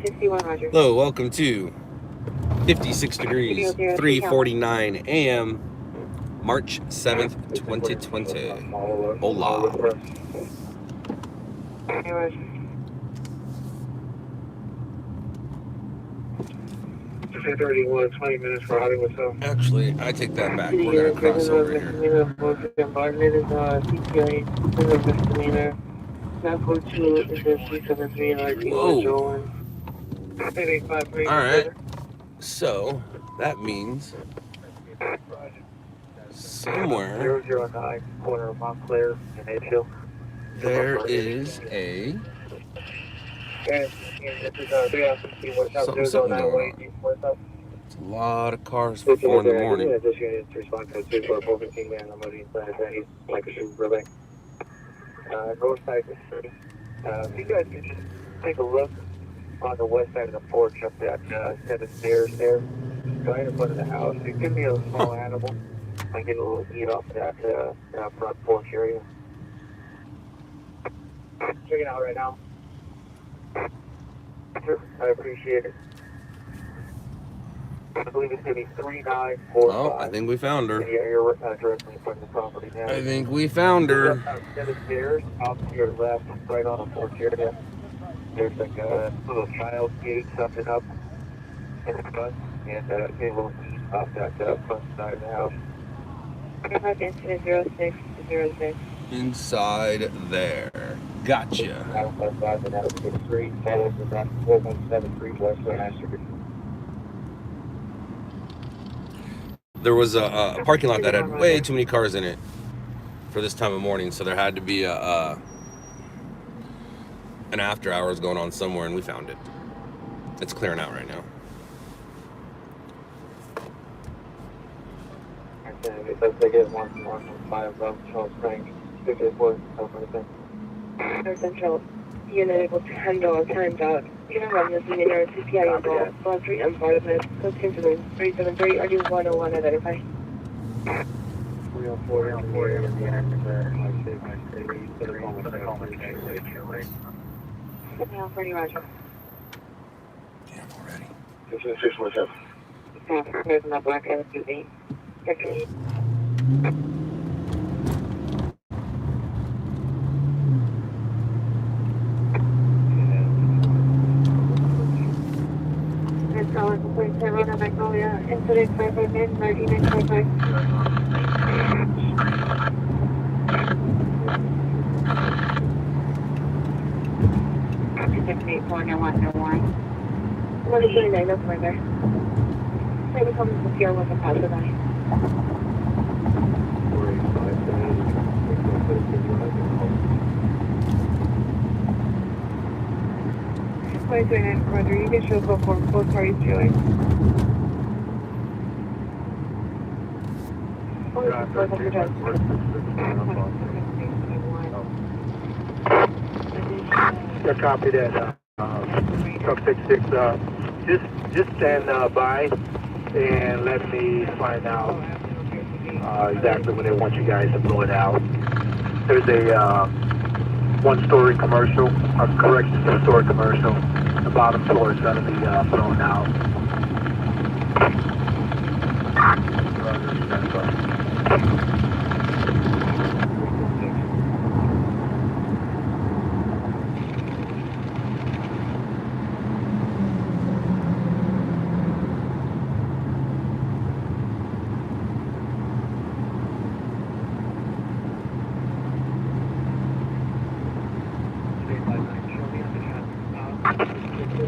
61, Roger. Hello, welcome to 56 degrees, 3:49 a.m., March 7th, 2020. Hola. Okay, Roger. 31, 20 minutes for Hollywood, so. Actually, I take that back. We're going to cross over here. Misdemeanor. 942 is a 373 Whoa. Alright. So, that means somewhere 009, corner of Montclair and Edgehill. there is a something going on. It's a lot of cars for 4 in the morning. This unit to respond to a 2-4-4-15 man. I'm moving inside of that. He's like a super relay. North side is 30. If you guys could just take a look on the west side of the porch up that set of stairs there. Right in front of the house. It could be a small animal. I get a little heat off of that front porch area. Check it out right now. Sure, I appreciate it. I believe it's going to be 3945. Oh, I think we found her. Yeah, you're directly in front of the property now. I think we found her. Set of stairs off to your left, right on the porch area. There's like a little child gate, something up in the front, and a little heat off that front side of the house. Incident 0606. Inside there. Gotcha. There was a parking lot that had way too many cars in it for this time of morning, so there had to be an after hours going on somewhere, and we found it. It's clearing out right now. Central unit able to handle a timed out. You don't have misdemeanor CPI involved. Voluntary unemployment. Code 373. Are you 101 identify? 340, Roger. Damn, already. This is 617. There's my black SUV. Okay. Magnolia, incident 559, 9955. What is your name? No further. Maybe come to secure with a passerby. Roger, you can show both parties join. Yeah, copy that. Truck 66. Just stand by and let me find out exactly when they want you guys to blow it out. There's a one-story commercial, two-story commercial. The bottom floor is going to be blown out.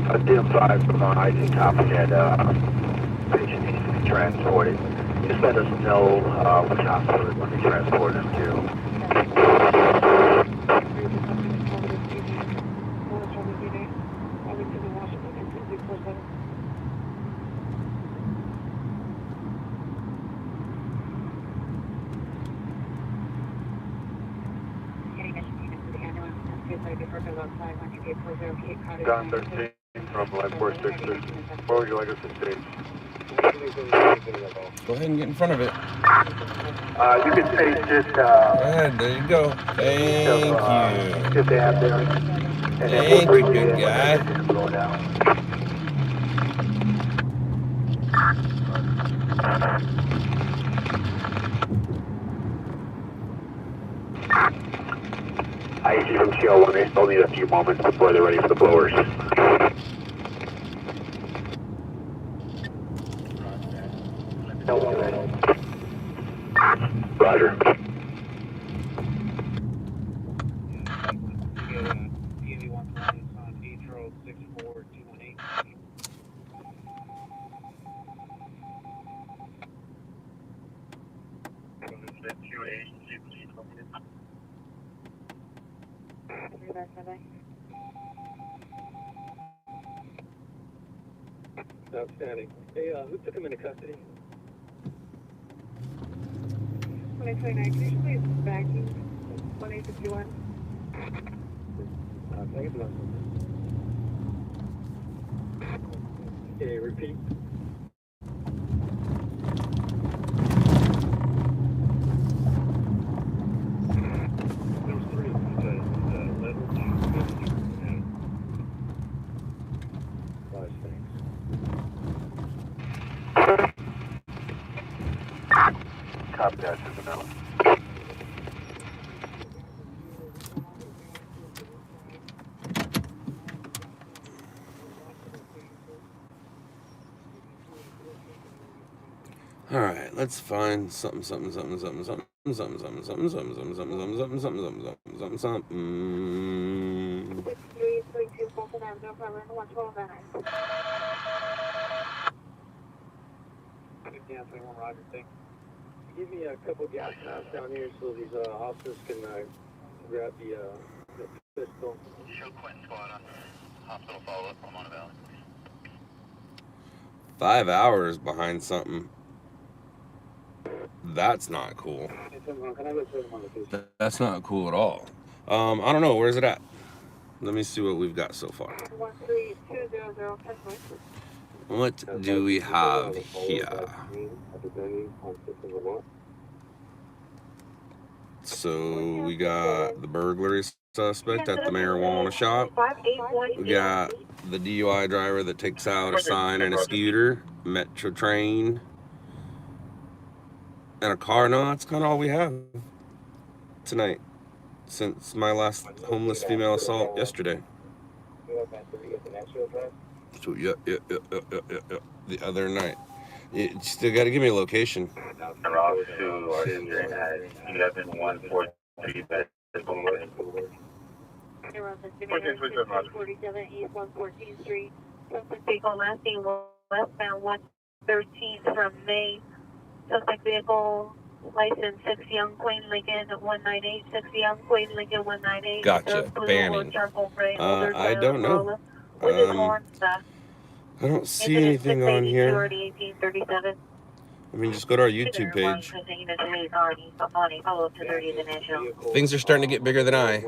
A dim 5 from IG copy that patient needs to be transported. Just let us know which hospital is going to be transported to. Don 13 from 1466. Where would you like us to stay? Go ahead and get in front of it. You can say just Go ahead, there you go. Thank you. If they have there. Thank you, good guy. Blow it out. they'll need a few moments before they're ready for the blowers. Roger. Outstanding. Hey, who took him into custody? 2029, can you please backing 1851? Thank you. Okay, repeat. There's three. Level 2, and 5 things. Copy that, Isabella. All right, let's find something. 6332 Fulton Avenue, Cumberland, 112. Yeah, 21 Roger, thanks. Give me a couple gas masks down here so these officers can grab the pistol. Show Quentin squad on hospital follow-up from Mono Valley. 5 hours behind something. That's not cool. That's not cool at all. I don't know. Where's it at? Let me see what we've got so far. 13200, What do we have here? So we got the burglary suspect at the marijuana shop. We got the DUI driver that takes out a sign and a scooter, metro train, and a car. No, that's kind of all we have tonight since my last homeless female assault yesterday. So yeah. The other night. You still got to give me a location. Ross to our injured at 11143 bed. 47 East 114th Street. Suspect vehicle last seen westbound 113th from May. Suspect vehicle license 6 Young Queen Lincoln 198. 6 Young Queen Lincoln 198. Gotcha. Banning. I don't know. I don't see anything on here. I mean, just go to our YouTube page. Things are starting to get bigger than I,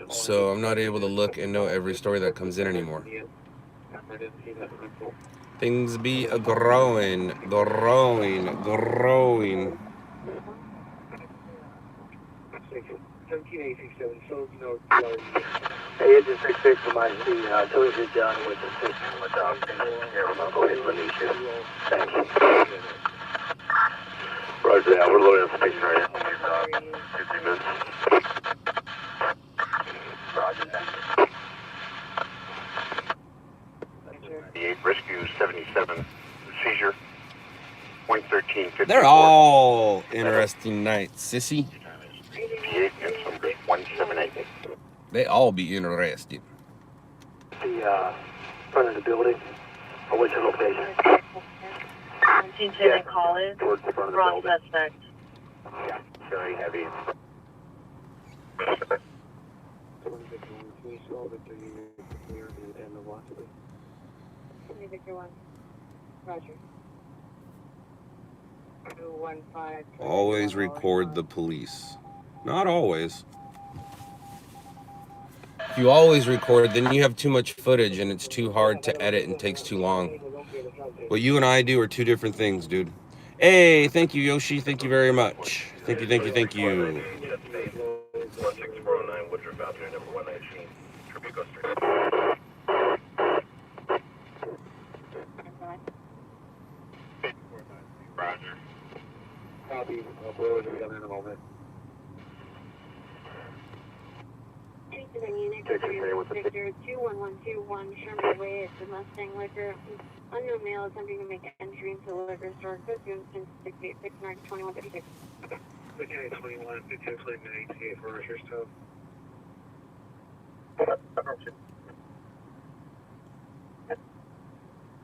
so I'm not able to look and know every story that comes in anymore. Things be growing. Hey, Agent 66 from IC, Tilly did done with the system with here. We'll go ahead and release you. Thanks. Roger that, we're loading up station right now. 15 minutes. Roger that. 58 Rescue 77, seizure, 113.54. They're all interesting nights, sissy. 58 and some 178. They all be interesting. The front of the building. Or what's your location? Lieutenant Collins, Towards the front of the raw building. suspect. Yeah, very heavy. Victor 1. Roger. 215. Always record the police. Not always. If you always record, then you have too much footage and it's too hard to edit and takes too long. What you and I do are two different things, dude. Hey, thank you, Yoshi. Thank you very much. Thank you. 16409 Woodruff Avenue, number 119, Tribuco Street. Roger. Copy. I'll blow it in a moment. Victor 21121 Sherman Way at the Mustang Liquor. Unknown male attempting to make entry into the liquor store. Code 26869 2136. 5821, 5289 for Rushers Tow.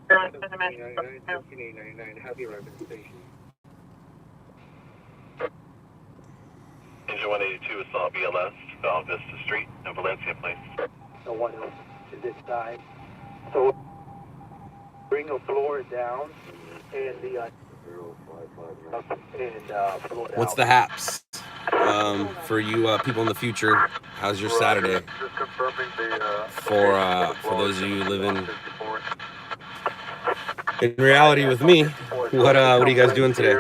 1599, happy arrival station. Engine 182 is Saw BLS, Val Vista Street, in Valencia, please. No one else to this side. So bring the floor down and the floor down. What's the haps? For you people in the future, how's your Saturday? Just confirming the For those of you living in reality with me, what are you guys doing today?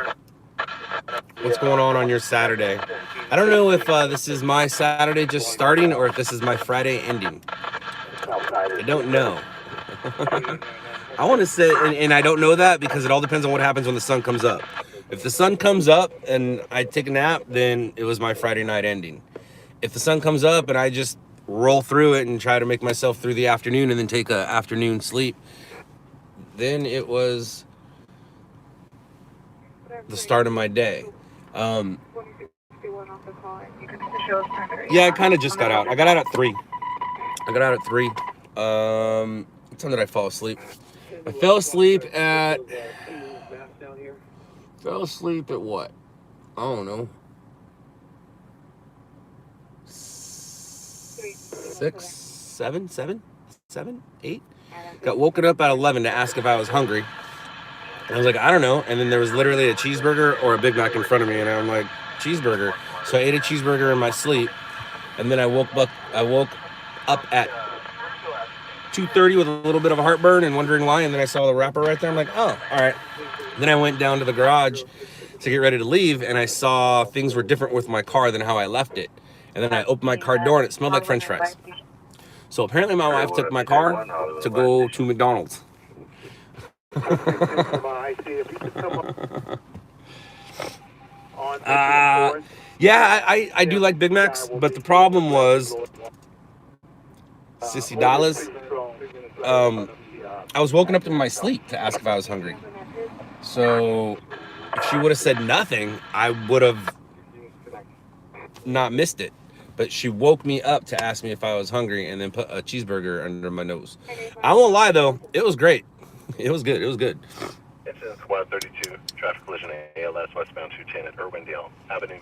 What's going on your Saturday? I don't know if this is my Saturday just starting or if this is my Friday ending. I don't know. I want to say, and I don't know that because it all depends on what happens when the sun comes up. If the sun comes up and I take a nap, then it was my Friday night ending. If the sun comes up and I just roll through it and try to make myself through the afternoon and then take an afternoon sleep, then it was the start of my day. Yeah, I kind of just got out. I got out at 3. What time did I fall asleep? I fell asleep at what? I don't know. 6, 7, 8. Got woken up at 11 to ask if I was hungry. And I was like, I don't know. And then there was literally a cheeseburger or a Big Mac in front of me, and I'm like, cheeseburger. So I ate a cheeseburger in my sleep, and then I woke up at 2:30 with a little bit of a heartburn and wondering why. And then I saw the wrapper right there. I'm like, oh, all right. Then I went down to the garage to get ready to leave, and I saw things were different with my car than how I left it. And then I opened my car door, and it smelled like French fries. So apparently my wife took my car to go to McDonald's. Yeah, I do like Big Macs, but the problem was Sissy Dallas. I was woken up in my sleep to ask if I was hungry. So if she would have said nothing, I would have not missed it. But she woke me up to ask me if I was hungry and then put a cheeseburger under my nose. I won't lie though, it was great. It was good. It's 132, traffic collision ALS westbound 210 at Irwindale Avenue.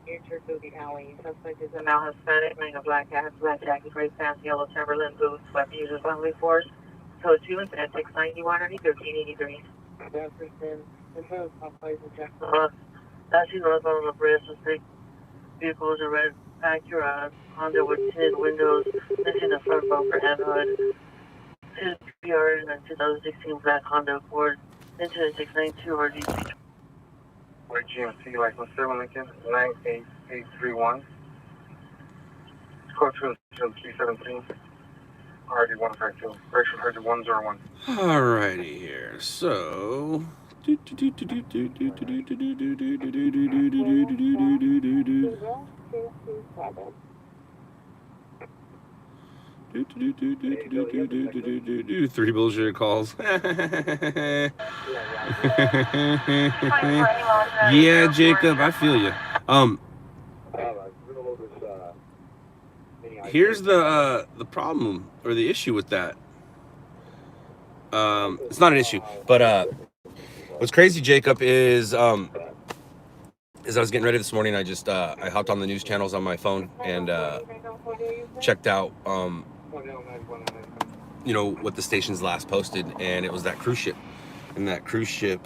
Enter through the alley. Suspect is a male Hispanic, wearing a black hat, black jacket, gray pants, yellow Timberland boots, weapon user friendly force. Code 2, incident 691 or 1383. As you know, on the bridge, suspect vehicles are red Acura, Honda with tinted windows, missing the front bumper and hood. 2 PR and a 2016 black Honda Accord. Incident 692 or DC. GMC license 7 Lincoln 98831. Code 20317. RD 152. Direction heard to 101. Alrighty here. So. Three bullshit calls. Yeah, Jacob, I feel you. Here's the problem or the issue with that. It's not an issue, but what's crazy, Jacob, is as I was getting ready this morning, I just I hopped on the news channels on my phone and checked out what the station's last posted, and it was that cruise ship. And that cruise ship,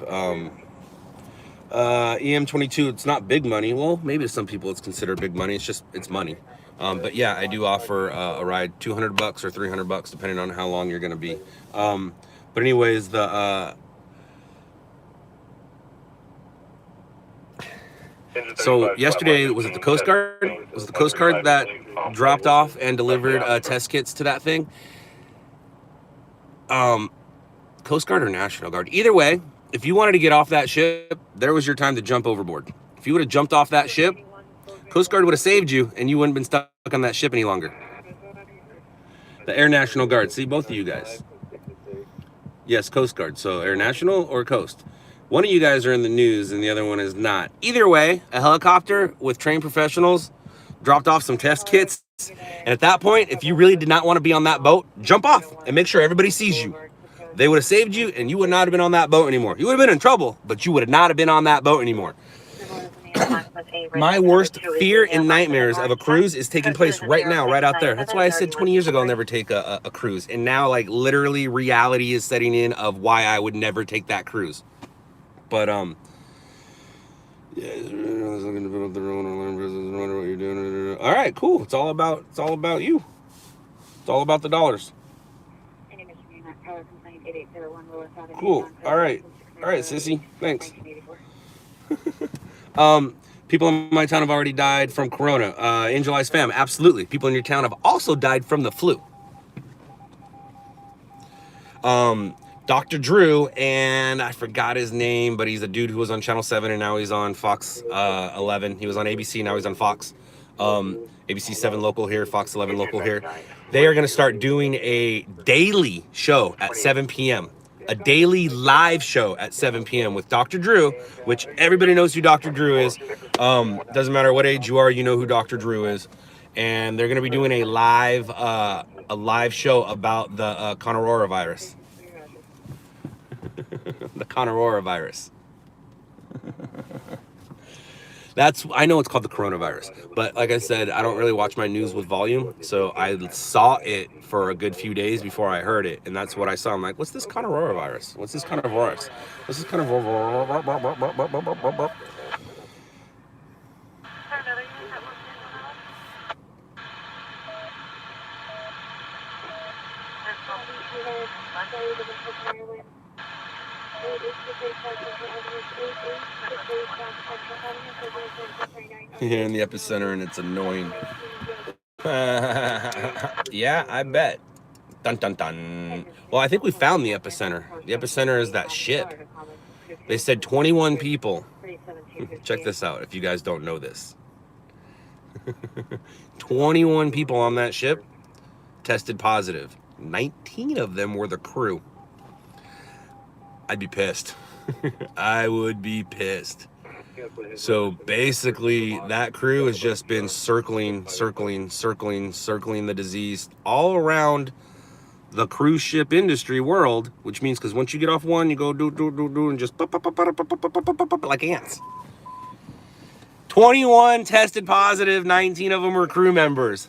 EM22, it's not big money. Well, maybe to some people it's considered big money. It's money. But yeah, I do offer a ride, $200 or $300, depending on how long you're going to be. But anyways, so yesterday, was it the Coast Guard? Was it the Coast Guard that dropped off and delivered test kits to that thing? Coast Guard or National Guard? Either way, if you wanted to get off that ship, there was your time to jump overboard. If you would have jumped off that ship, Coast Guard would have saved you, and you wouldn't have been stuck on that ship any longer. The Air National Guard. See, both of you guys. Yes, Coast Guard. So Air National or Coast. One of you guys are in the news and the other one is not. Either way, a helicopter with trained professionals dropped off some test kits. And at that point, if you really did not want to be on that boat, jump off and make sure everybody sees you. They would have saved you and you would not have been on that boat anymore. You would have been in trouble, but you would not have been on that boat anymore. My worst fear and nightmares of a cruise is taking place right now, right out there. That's why I said 20 years ago I'll never take a cruise. And now, like, literally reality is setting in of why I would never take that cruise. But, yeah, looking to build up their own or learn business, wonder what you're doing. All right, cool. It's all about you. It's all about the dollars. Cool. All right, sissy. Thanks. People in my town have already died from corona. Angel Eyes fam, absolutely. People in your town have also died from the flu. Dr. Drew, and I forgot his name, but he's a dude who was on Channel 7 and now he's on Fox 11. He was on ABC, now he's on Fox. ABC 7 local here, Fox 11 local here. They are going to start doing a daily show at 7 p.m. A daily live show at 7 p.m. with Dr. Drew, which everybody knows who Dr. Drew is. Doesn't matter what age you are, you know who Dr. Drew is. And they're going to be doing a live show about the coronavirus. The coronavirus. I know it's called the coronavirus, but like I said, I don't really watch my news with volume, so I saw it for a good few days before I heard it, and that's what I saw. I'm like, what's this coronavirus? What's this coronavirus? What's this coronavirus? Here in the epicenter, and it's annoying. Yeah, I bet. Dun dun dun. Well, I think we found the epicenter. The epicenter is that ship. They said 21 people. Check this out if you guys don't know this. 21 people on that ship tested positive. 19 of them were the crew. I'd be pissed. I would be pissed. So basically, that crew has just been circling the disease all around the cruise ship industry world, which means because once you get off one, you go do, and just like ants. 21 tested positive, 19 of them were crew members.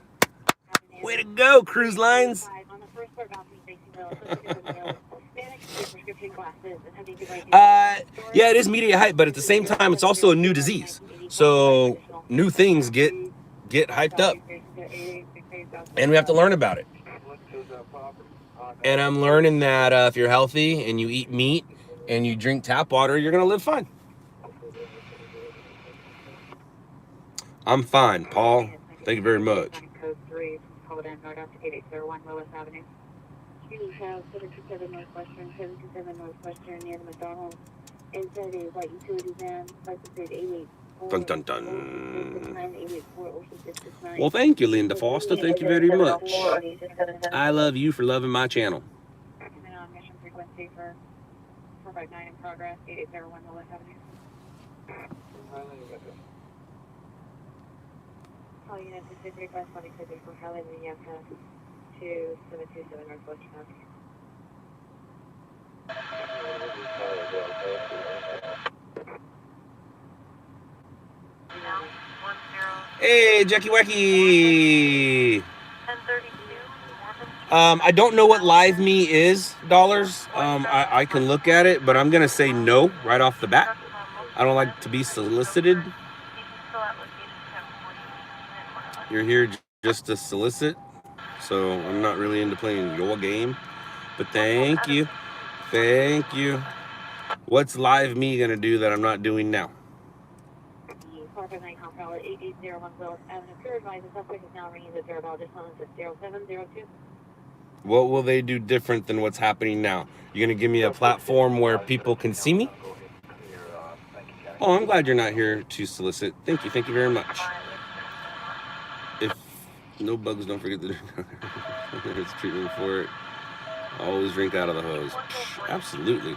Way to go, cruise lines. Yeah, it is media hype, but at the same time, it's also a new disease. So new things get hyped up, and we have to learn about it. And I'm learning that if you're healthy and you eat meat and you drink tap water, you're gonna live fine. I'm fine, Paul. Thank you very much. You have 727 Northwestern, 727 Northwestern near the McDonald's. Inside a white utility van, license plate 884. Dun dun dun. Well, thank you, Linda Foster. Thank you very much. I love you for loving my channel. Mission frequency for 459 in progress, 8801 Willis Avenue. All units, this is request body code for highlighted the access to 727 Northwestern Avenue. Hey, Jackie Wacky. I don't know what Live Me is, dollars. I can look at it, but I'm gonna say no right off the bat. I don't like to be solicited. You're here just to solicit, so I'm not really into playing your game. But thank you. Thank you. What's Live Me gonna do that I'm not doing now? What will they do different than what's happening now? You're gonna give me a platform where people can see me? Oh, I'm glad you're not here to solicit. Thank you very much. If no bugs, don't forget to drink. There's treatment for it. Always drink out of the hose. Absolutely.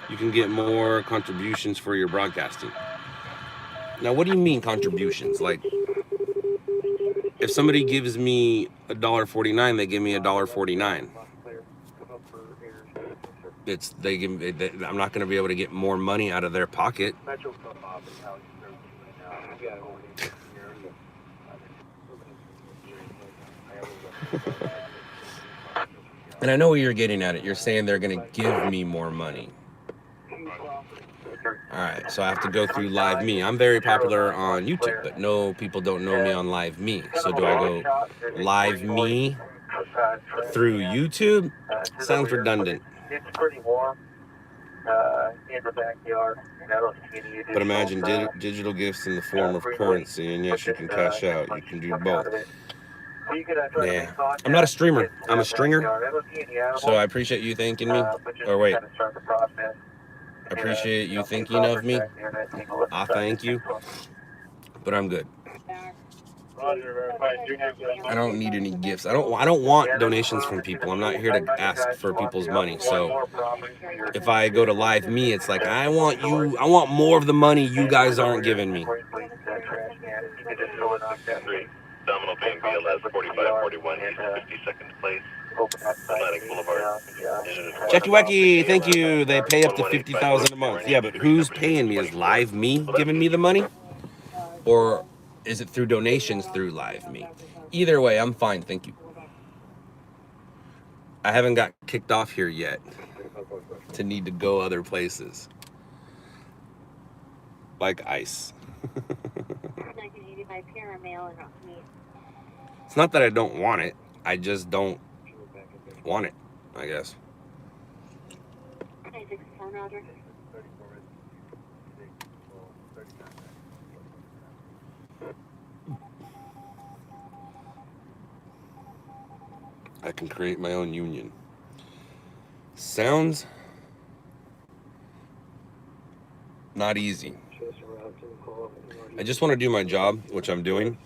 You can get more contributions for your broadcasting. Now, what do you mean contributions? Like, if somebody gives me $1.49, they give me $1.49. It's they give me. I'm not going to be able to get more money out of their pocket. And I know where you're getting at it. You're saying they're going to give me more money. All right, so I have to go through Live Me. I'm very popular on YouTube, but no, people don't know me on Live Me. So do I go Live Me through YouTube? Sounds redundant. It's pretty warm in the backyard. And I don't see any additional, But imagine digital gifts in the form of currency, and yes, you can cash out. You can do both. Yeah, I'm not a streamer. I'm a stringer. So I appreciate you thanking me. Or wait, I appreciate you thinking of me. I thank you, but I'm good. I don't need any gifts. I don't want donations from people. I'm not here to ask for people's money. So if I go to Live Me, it's like I want more of the money you guys aren't giving me. Domino Payne BLS 4541 East 52nd Place, Atlantic Boulevard. Jackie Wacky, thank you. They pay up to $50,000 a month. Yeah, but who's paying me? Is Live Me giving me the money? Or is it through donations through Live Me? Either way, I'm fine, thank you. I haven't got kicked off here yet to need to go other places. Like ICE. It's not that I don't want it. I just don't want it, I guess. I can create my own union. Sounds not easy. I just want to do my job, which I'm doing,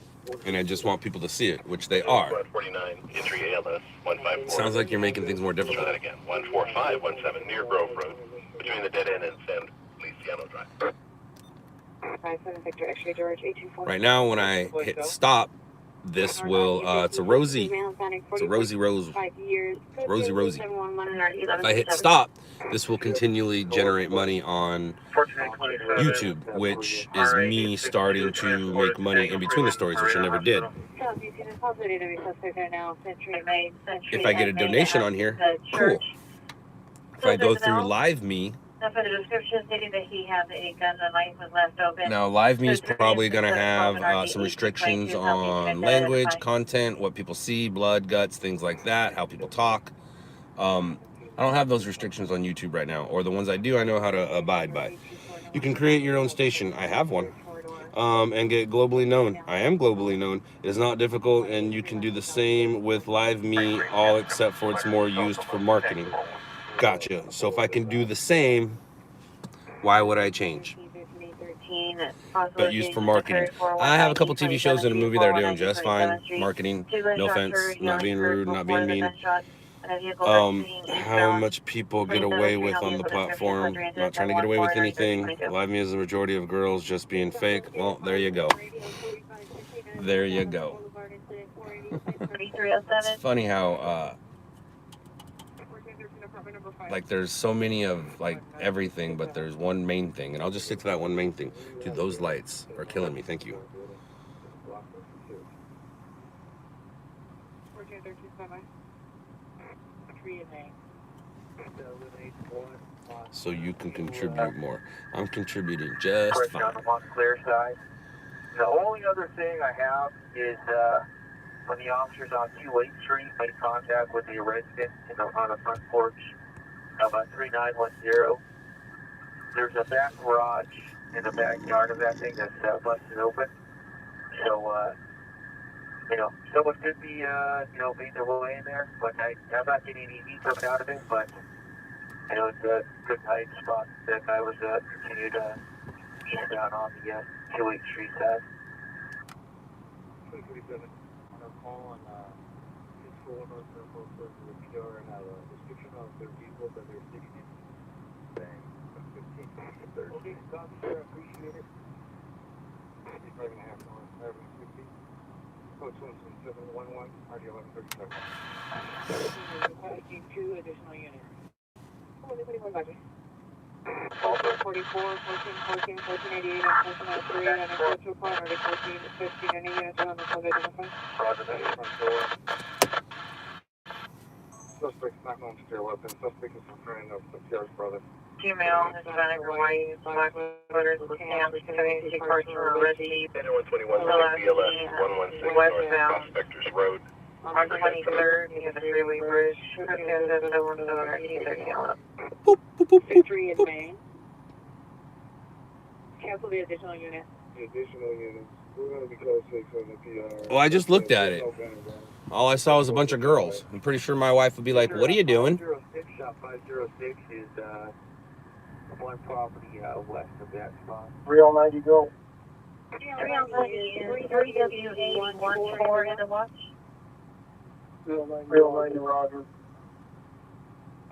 and I just want people to see it, which they are. 49, entry ALS 154. Sounds like you're making things more difficult. Try that again. 14517 near Grove Road, between the dead end and San Feliciano Drive. Right now, when I hit stop, this will, it's a Rosie. It's a Rosie. If I hit stop, this will continually generate money on YouTube, which is me starting to make money in between the stories, which I never did. If I get a donation on here, cool. If I go through Live Me, now Live Me is probably going to have some restrictions on language, content, what people see, blood, guts, things like that, how people talk. I don't have those restrictions on YouTube right now, or the ones I do, I know how to abide by. You can create your own station. I have one. And get globally known. I am globally known. It's not difficult, and you can do the same with Live Me, all except for it's more used for marketing. Gotcha. So if I can do the same, why would I change? But used for marketing. I have a couple TV shows and a movie that are doing just fine. Marketing. No offense. Not being rude. Not being mean. How much people get away with on the platform. Not trying to get away with anything. Live Me is the majority of girls just being fake. Well, there you go. There you go. It's funny how like there's so many of like everything, but there's one main thing, and I'll just stick to that one main thing. Dude, those lights are killing me. Thank you. So you can contribute more. I'm contributing just fine. On the clear side. The only other thing I have is when the officers on 28th Street made contact with the resident on the front porch of 3910. There's a back garage in the backyard of that thing that's busted open. So, someone could be, made their way in there, but I'm not getting any details out of it, but it's a good hide spot that I was continued Down on the 2-8 Street side. 347. On a call on 641 North Airport for the PR and have a description of their vehicle that they're sitting in. Bang. 15 to 30. Okay, copy, sir. Appreciate it. 55.5 North Avenue 60. Code 711, RD 1137. 2 additional units. 44, 14, 14, 1488, and 1403, and a 425, RD 14, 15, any units on the code identified? Roger that. Front door. Suspect's not known to steal weapons. Suspect is a friend of the PR's brother. Female, Hispanic, or white, black voters with stamps, 72 cards for a red sheet, 2121 BLS 116 North Prospectors Road. on 23rd, near the freeway bridge, Kansas, over to 1930 Allen. Boop, boop, boop, boop, Victory in boop. Maine. Cancel the additional unit. The additional units, we're going to be close 6 on the PR. Well, I just looked at it. All I saw was a bunch of girls. I'm pretty sure my wife would be like, "What are you doing?" 506 is one property west of that spot. 390 go. 390 is 3W814 in the watch. 390 Roger.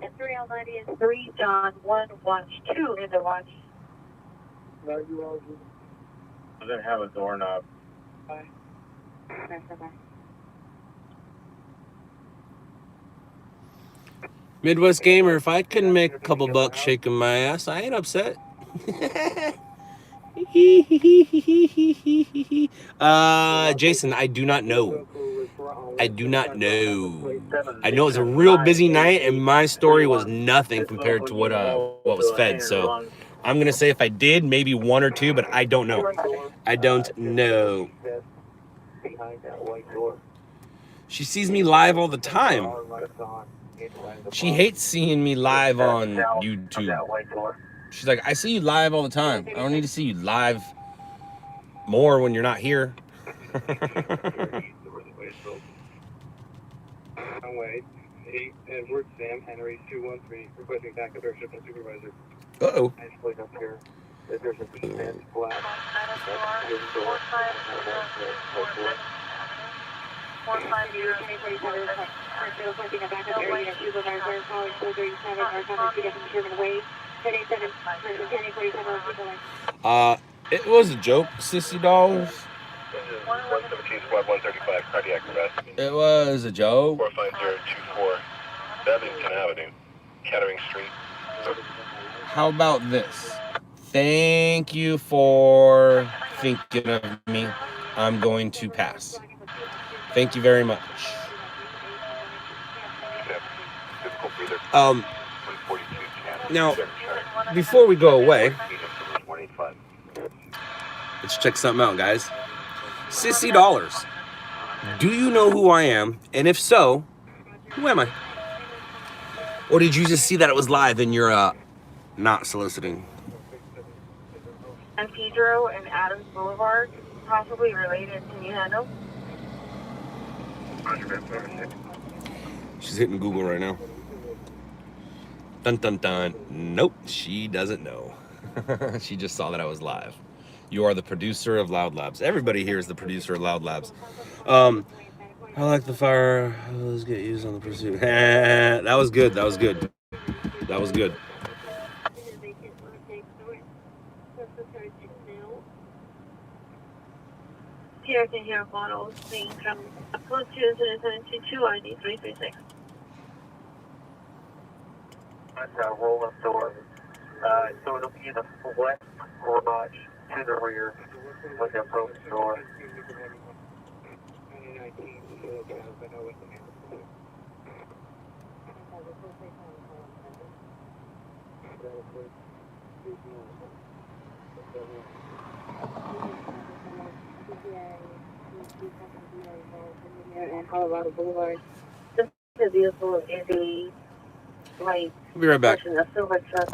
And 390 is 3 John 1 watch 2 in the watch. 90 Roger. Doesn't have a doorknob. Bye. Bye. Midwest Gamer, if I couldn't make a couple bucks shaking my ass, I ain't upset. Jason, I do not know. I do not know. I know it was a real busy night, and my story was nothing compared to what was fed. So I'm gonna say if I did, maybe 1 or 2, but I don't know. I don't know. Behind that white door. She sees me live all the time. She hates seeing me live on YouTube. That white door. She's like, I see you live all the time. I don't need to see you live more when you're not here. Runway 8, Edward Sam Henry 213, requesting backup airship and supervisor. Uh-oh. I just look up here. There's a defense flag. It was a joke, sissy dolls. 117 Squad 135, cardiac arrest. It was a joke. 45024 Bevington Avenue, Kettering Street. How about this? Thank you for thinking of me. I'm going to pass. Thank you very much. Now, before we go away, let's check something out, guys. Sissy Dollars. Do you know who I am? And if so, who am I? Or did you just see that it was live and you're not soliciting? And Pedro and Adams Boulevard, possibly related. Can you handle? She's hitting Google right now. Dun dun dun. Nope, she doesn't know. She just saw that I was live. You are the producer of Loudlabs. Everybody here is the producer of Loudlabs. I like the fire. Let's get used on the pursuit. That was good. That was good. That was good. Here can hear models being from close to 772 ID 336. That's a roll-up door. So it'll be the west garage to the rear with the approach door. And Colorado Boulevard. This vehicle is a light. We'll be right back. A silver truck.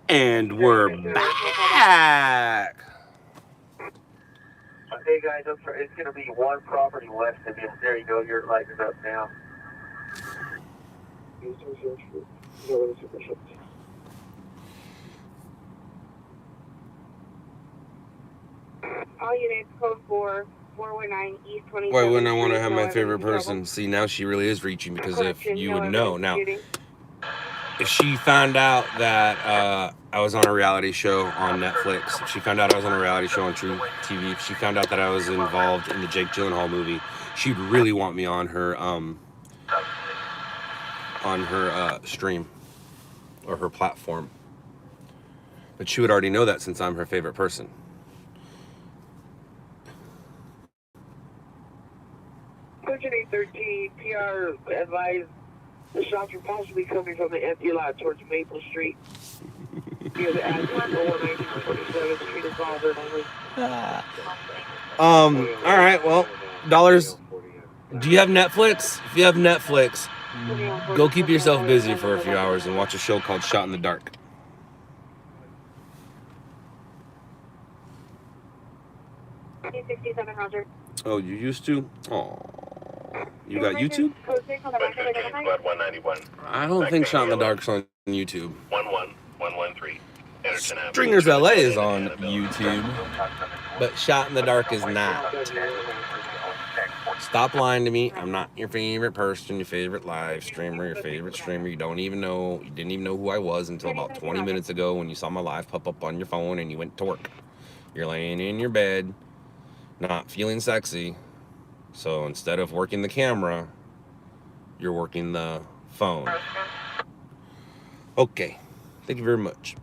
And we're back. Hey guys, I'm sorry. It's going to be one property west of you. There you go. You're lighting up now. All units, code 419 East 27th Why wouldn't I want to Street, have no my evidence favorite of trouble. person? See, now she really is reaching, because if Correction, you no would know. evidence of Now, shooting. if she found out that I was on a reality show on Netflix, if she found out I was on a reality show on True TV, if she found out that I was involved in the Jake Gyllenhaal movie, she'd really want me on her stream or her platform. But she would already know that since I'm her favorite person. Section 813, PR advised the shots are possibly coming from the empty lot towards Maple Street. Near the address 419 Street is all there only. All right, well, dollars. Do you have Netflix? If you have Netflix, go keep yourself busy for a few hours and watch a show called Shot in the Dark. Roger. Oh, you used to? Oh, you got YouTube? Code 6 on the back of the Squad 191. I don't think Shot in the Dark's on YouTube. 11113. Anderson Avenue. Stringers LA is on YouTube, but Shot in the Dark is not. Stop lying to me. I'm not your favorite person, your favorite live streamer, your favorite streamer. You didn't even know who I was until about 20 minutes ago when you saw my live pop up on your phone and you went to work. You're laying in your bed, not feeling sexy. So instead of working the camera, you're working the phone. Okay. Thank you very much.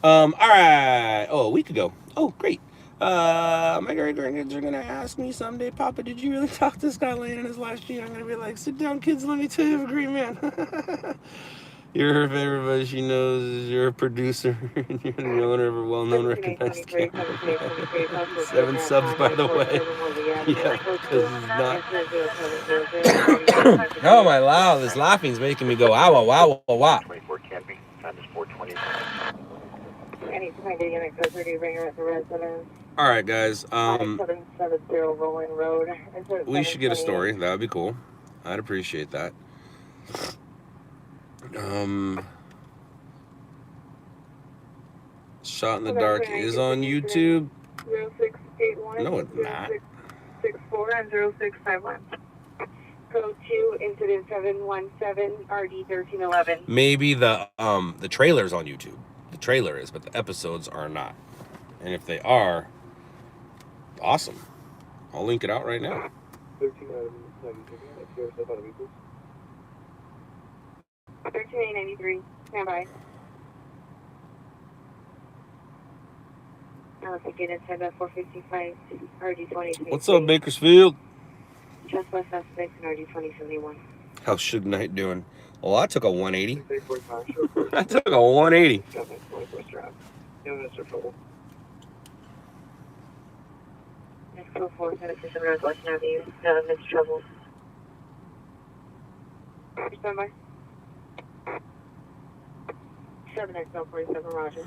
All right. Oh, a week ago. Oh, great. My great-grandkids are gonna ask me someday, Papa, did you really talk to Scott Lane in his last scene? I'm gonna be like, sit down, kids, let me tell you a great man. You're her favorite, but she knows you're a producer and you're the owner of a well-known recognized camera. 7 subs, by the way. Yeah, because it's not. Oh my loud, this laughing's making me go, ow, wow, wow, wow. 24 camping, time is 420. Any kind of unit code 30 ringer at the residence. All right, guys. 770 Rolling Road. We should get a story. That would be cool. I'd appreciate that. Shot in the Dark is on YouTube. 0681. No, it's not. 064 and 0651. Code 2, incident 717, RD 1311. Maybe the trailer's on YouTube. The trailer is, but the episodes are not. And if they are, awesome. I'll link it out right now. 13893. Stand by. Unit 455, RD 20. What's up, Bakersfield? Just left suspect in RD 2071. How's Suge Knight doing? Well, I took a 180. I took a 180. Next 04, 77 Northwest Avenue. Mr. Trouble. Stand by. 7XL47, Roger.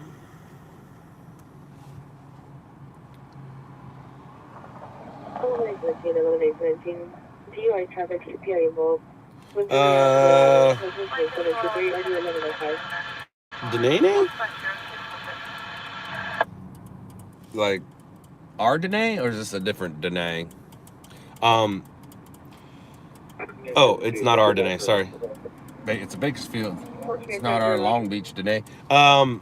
DUI traffic CPI involved. Danae? Like our Danae, or is this a different Danae? Oh, it's not our Danae. Sorry, it's a Bakersfield. It's not our Long Beach Danae. And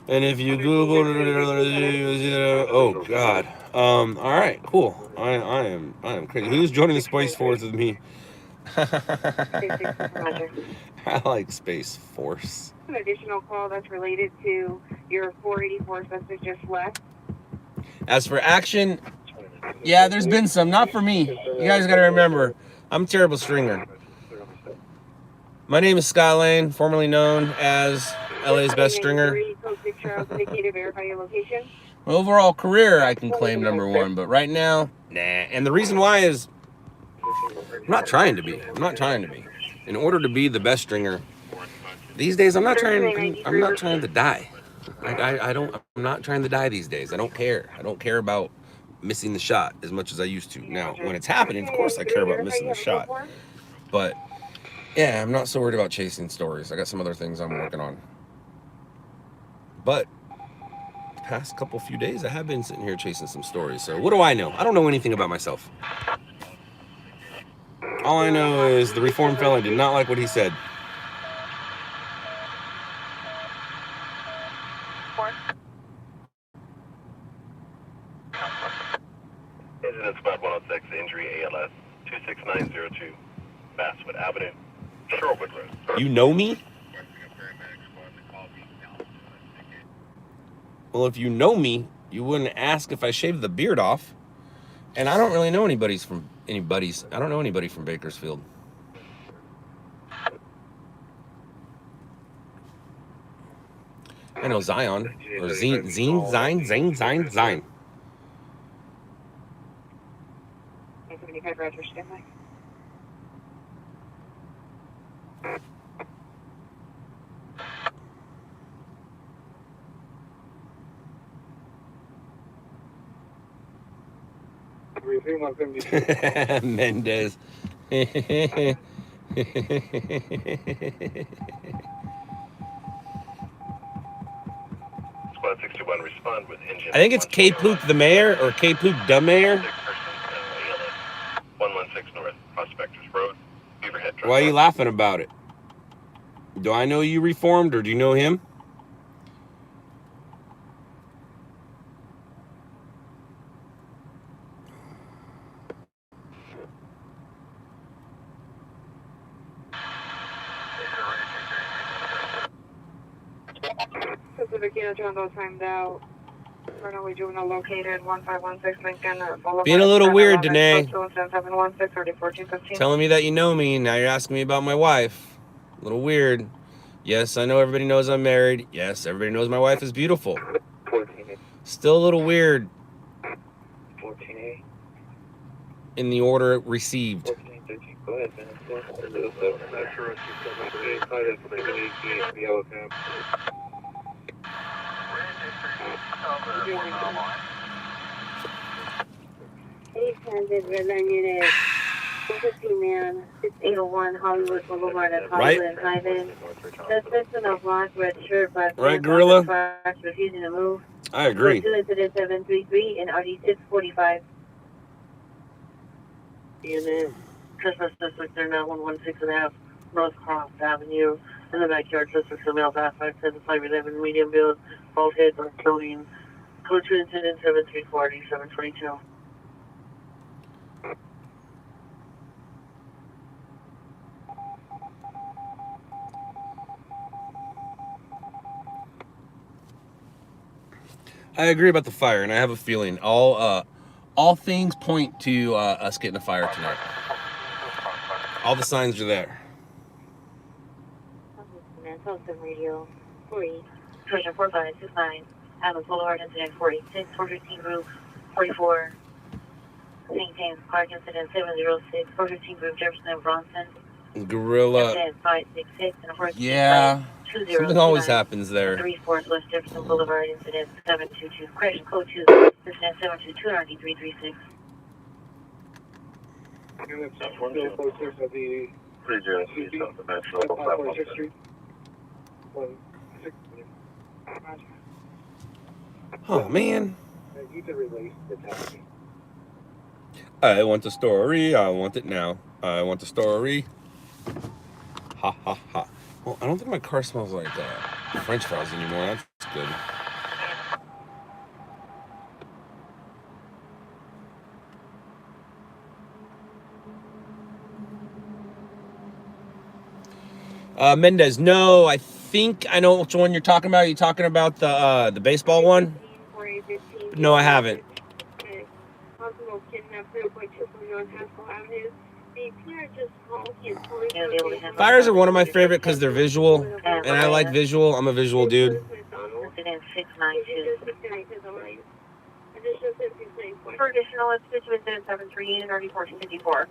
if you Google, oh God. All right, cool. I am crazy. Who's joining the Space Force with me? I like Space Force. An additional call that's related to your 484 suspect just left. As for action, yeah, there's been some. Not for me. You guys got to remember, I'm a terrible stringer. My name is Scott Lane, formerly known as LA's best stringer. My overall career, I can claim #1, but right now, nah. And the reason why is I'm not trying to be. In order to be the best stringer, these days I'm not trying to die. I'm not trying to die these days. I don't care. I don't care about missing the shot as much as I used to. Now, when it's happening, of course I care about missing the shot. But yeah, I'm not so worried about chasing stories. I got some other things I'm working on. But past few days, I have been sitting here chasing some stories. So what do I know? I don't know anything about myself. All I know is the reformed fella did not like what he said. Incident Squad 106, injury ALS 26902, Basswood Avenue, Sherwood Road. You know me? Well, if you know me, you wouldn't ask if I shaved the beard off. And I don't really know anybody from Bakersfield. I know Zion or Zine. 75 Roger, standby. Mendez. Squad 61, respond with engine. I think it's K-Poop the mayor or K-Poop the mayor. 116 North, Prospectors Road, Beaverhead. Why are you laughing about it? Do I know you reformed or do you know him? Pacific Kilo Jungle timed out. Runaway Juvenile located 1516 Lincoln Boulevard. Being a little weird, Danae. 27716 Telling me that you know me, now you're asking me about my wife. A little weird. Yes, I know everybody knows I'm married. Yes, everybody knows my wife is beautiful. 14A. Still a little weird 14A. in the order received. 14, 13. Go ahead, man. Not sure if you yellow cab. Hey, Transit, Red Line Unit. 115 man, 6801 Hollywood Boulevard at Hollywood and Drive-In. Suspect of black, red shirt, black Right, Gorilla? pants, refusing to move. I agree. Incident 733 and RD 645. Unit, Christmas District, they're now 116.5 North Cross Avenue. In the backyard, District of Male Bath 57511, medium build, both heads are coding. Code 2 incident 734 722. I agree about the fire, and I have a feeling all things point to us getting a fire tonight. All the signs are there. Telephone radio 48. Treasure 4529, Adams Boulevard incident 486, 415 group 44. St. James Park incident 706, 415 group Jefferson and Bronson. Gorilla. Incident 566 and a horse. Yeah. Something always happens there. 34 West Jefferson Boulevard incident 722. Correction code 2 incident 722 RD 336. Oh man. You can release the taxi. I want the story. I want it now. I want the story. Ha ha ha. Well, I don't think my car smells like French fries anymore. That's good. Mendez, no, I think I know which one you're talking about. Are you talking about the baseball one? No, I haven't. Fires are one of my favorite because they're visual, and I like visual. I'm a visual dude. Incident 692. For additional, let's switch to incident 738 and RD 1454.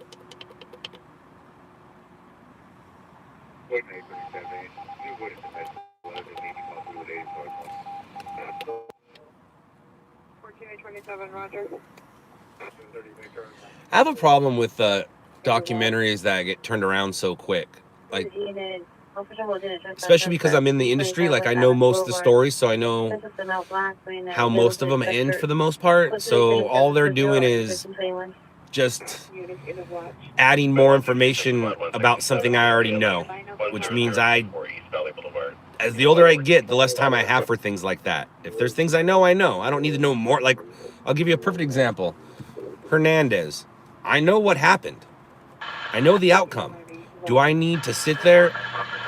Roger. I have a problem with documentaries that get turned around so quick. Like, especially because I'm in the industry, like I know most of the stories, so I know how most of them end for the most part. So all they're doing is just adding more information about something I already know, which means as the older I get, the less time I have for things like that. If there's things I know, I know. I don't need to know more. Like, I'll give you a perfect example. Hernandez. I know what happened. I know the outcome. Do I need to sit there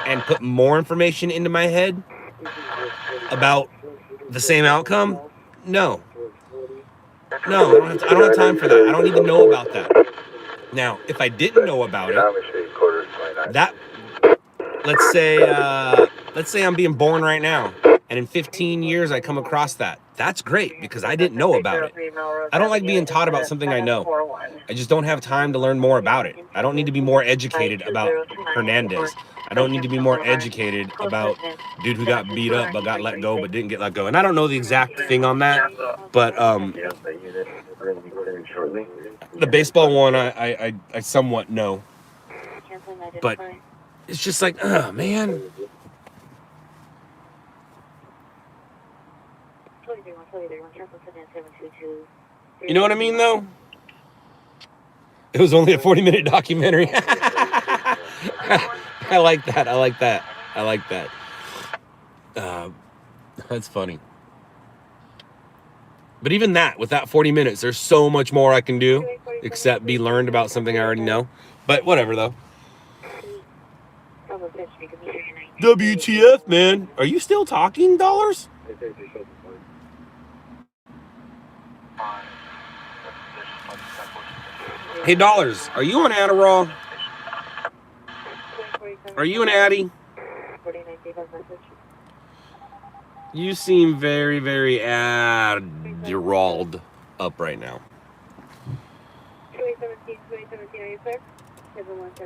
and put more information into my head about the same outcome? No. No, I don't have time for that. I don't need to know about that. Now, if I didn't know about it, that let's say I'm being born right now, and in 15 years I come across that. That's great because I didn't know about it. I don't like being taught about something I know. I just don't have time to learn more about it. I don't need to be more educated about Hernandez. I don't need to be more educated about dude who got beat up but got let go but didn't get let go. And I don't know the exact thing on that, but the baseball one I somewhat know. But it's just like, man. You know what I mean, though? It was only a 40-minute documentary. I like that. I like that. I like that. That's funny. But even that, with that 40 minutes, there's so much more I can do except be learned about something I already know. But whatever, though. WTF, man? Are you still talking, dollars? Hey, dollars, are you on Adderall? Are you an Addy? You seem very, very Adderalled up right now.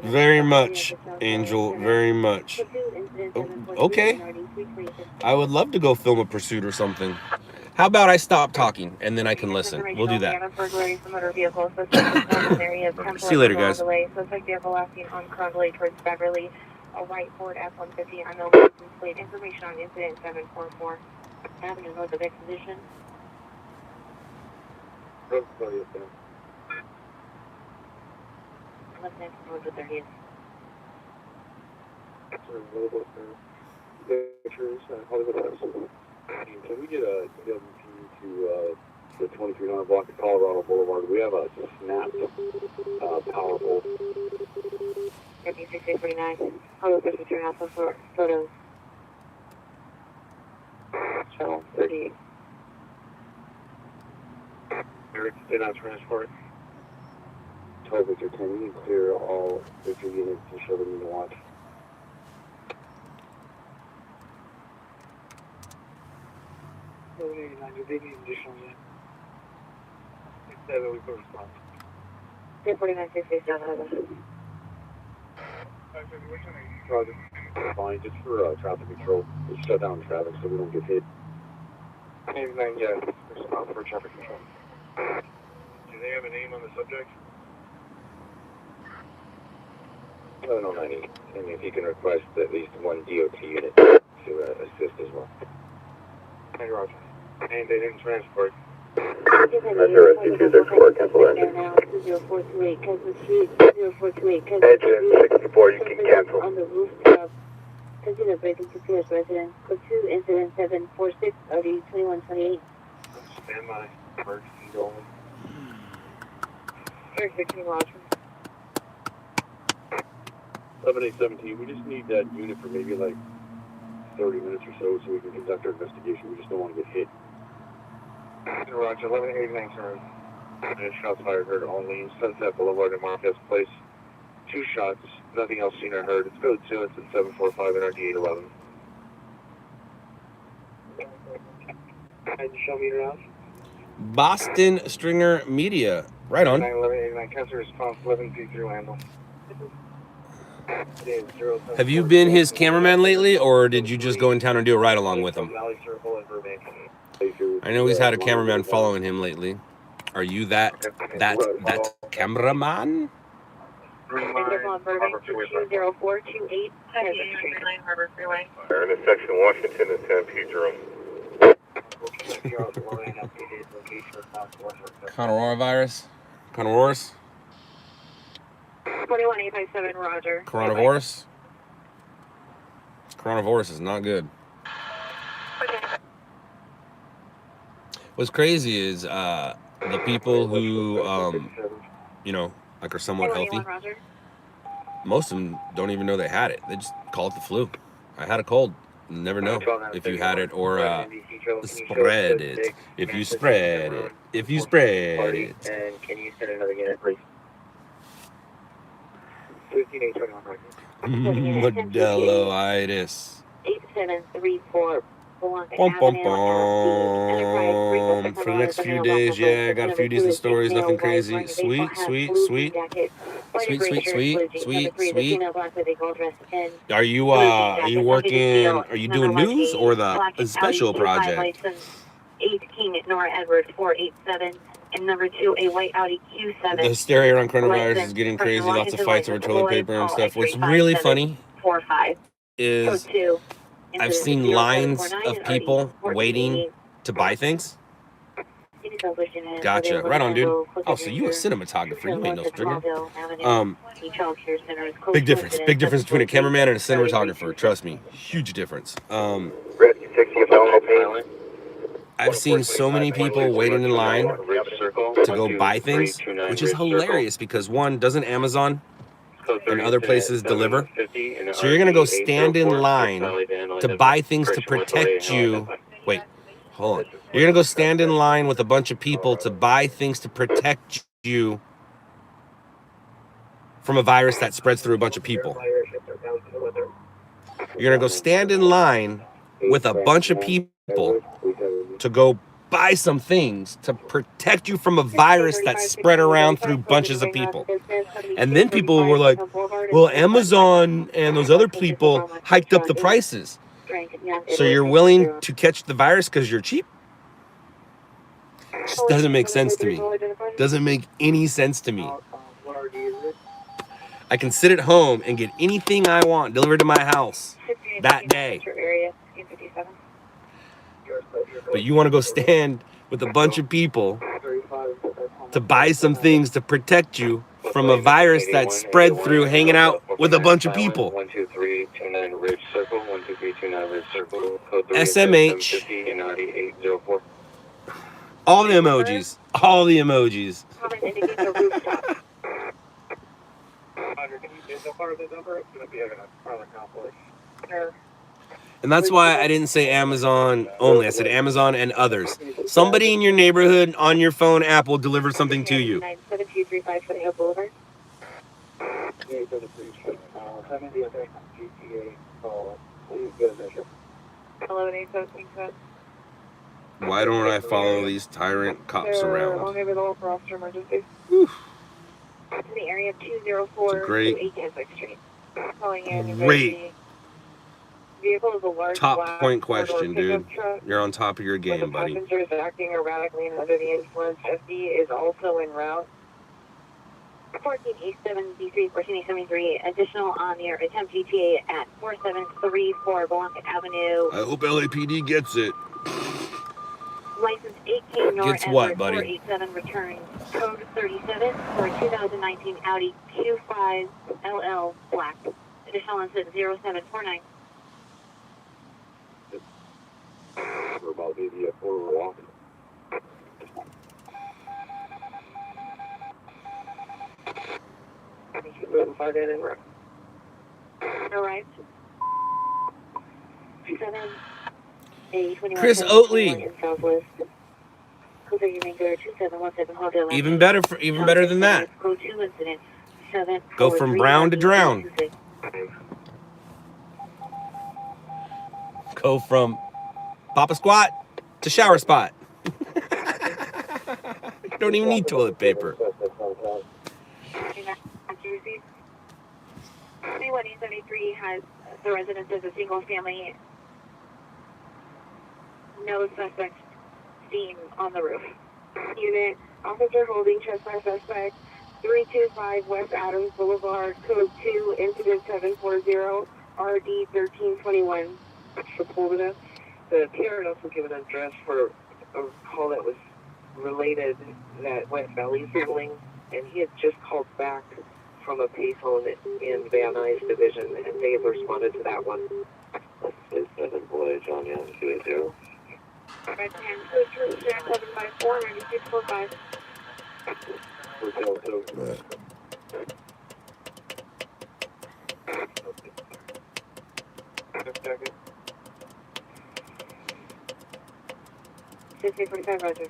Very much, Angel, very much. Okay. I would love to go film a pursuit or something. How about I stop talking and then I can listen? We'll do that. See you later, guys. A right Ford F-150 unknown license plate. Information on incident 744. Avenue north of Exposition. Road story is there. Left next north of 30th. Pictures, Hollywood House. Can we get a WP to the 2300 block of Colorado Boulevard? We have a snapped power pole. W6849. Hollywood Christmas Tree House for photos. Channel 38. Eric, did not transport. 12 Victor 10, you can clear all Victor units to show them the watch. Do they need additional yet? Instead, we put response. 1049-687. Roger. Fine, just for traffic control. Just shut down traffic so we don't get hit. 89, yeah, response for traffic control. Do they have a name on the subject? No, 90. And if you can request at least one DOT unit to assist as well. Hey, Roger. And they didn't transport. Measure at 2264, cancel engine. 20428, Castle Street, 20428, Engine 64, you can cancel. On the rooftop, consider breaking to Pierce resident. Code 2, incident 746, RD 2128. Stand by. Emergency only. Air 16, Roger. 11817, we just need that unit for maybe like 30 minutes or so we can conduct our investigation. We just don't want to get hit. Roger, 1189, sir. Shots fired, heard only. Sunset Boulevard and Marquez Place. 2 shots, nothing else seen or heard. It's code 2, it's at 745 NRD 811. And show me around. Boston Stringer Media. Right on. 1189, cancel response 1133 handle. Have you been his cameraman lately, or did you just go in town and do a ride along with him? I know he's had a cameraman following him lately. Are you that cameraman? Green Line, Harbor Freeway. 20428 58 Green Line Harbor Freeway. Intersection Washington and San Pedro. Coronavirus. Coronavirus. 21857, Roger. Coronavirus. Coronavirus is not good. What's crazy is the people who you know, like are somewhat healthy. Roger. Most of them don't even know they had it. They just call it the flu. I had a cold. You never know if you had it or spread it. If you spread it. If you spread it. And can you send another unit, please? 15821, Modeloitis. 8734. Bum, bum, bum. For the next few days, yeah, I got a few decent stories, nothing crazy. Sweet, sweet, sweet. Sweet, sweet, sweet, sweet, sweet. Are you working, are you doing news or the special project? 18 Nora Edwards 487 and number 2 a white Audi Q7. The hysteria around coronavirus is getting crazy, lots of fights over toilet paper and stuff. What's really funny is I've seen lines of people waiting to buy things. Gotcha. Right on, dude. Oh, so you a cinematographer. You ain't no stringer. Big difference. Big difference between a cameraman and a cinematographer. Trust me. Huge difference. I've seen so many people waiting in line to go buy things, which is hilarious because one, doesn't Amazon and other places deliver? So you're going to go stand in line to buy things to protect you. Wait, hold on. You're going to go stand in line with a bunch of people to buy things to protect you from a virus that spreads through a bunch of people. You're going to go stand in line with a bunch of people to go buy some things to protect you from a virus that's spread around through bunches of people. And then people were like, well, Amazon and those other people hiked up the prices. So you're willing to catch the virus because you're cheap? Just doesn't make sense to me. Doesn't make any sense to me. I can sit at home and get anything I want delivered to my house that day. But you want to go stand with a bunch of people to buy some things to protect you from a virus that's spread through hanging out with a bunch of people. 12329 Ridge Circle, 12329 Ridge Circle, SMH. All the emojis. All the emojis. And that's why I didn't say Amazon only. I said Amazon and others. Somebody in your neighborhood on your phone app will deliver something to you. 7235 Foothill Boulevard. Why don't I follow these tyrant cops around? To the area of 204 great, 218 Street. Calling in great vehicle is a large top point question, dude. You're on top of your game, buddy. Passengers acting erratically and under the influence. FD is also en route. 1487 D3, 1473. Additional on your attempt GTA at 4734 Blanca Avenue. I hope LAPD gets it. License 18 North Gets what, buddy? 487 return code 37 for 2019 Audi Q5 LL Black. Additional on 0749. We're about to be at 4 walk. Arrived. 7 Chris Oatley. Even better than that. Go from brown to drown. Go from Papa Squat to shower spot. You don't even need toilet paper. 2173 has the residence as a single family. No suspect seen on the roof. Unit, officer holding trespass suspect 325 West Adams Boulevard, code 2, incident 740, RD 1321. Sepulveda. The PRN also given an address for a call that was related that West Valley's handling, and he had just called back from a payphone in Van Nuys division, and they have responded to that one. It's 7 boy, John Young, 280. Red 10, code 754, 9645. Hotel 2. Second. 6845, Roger.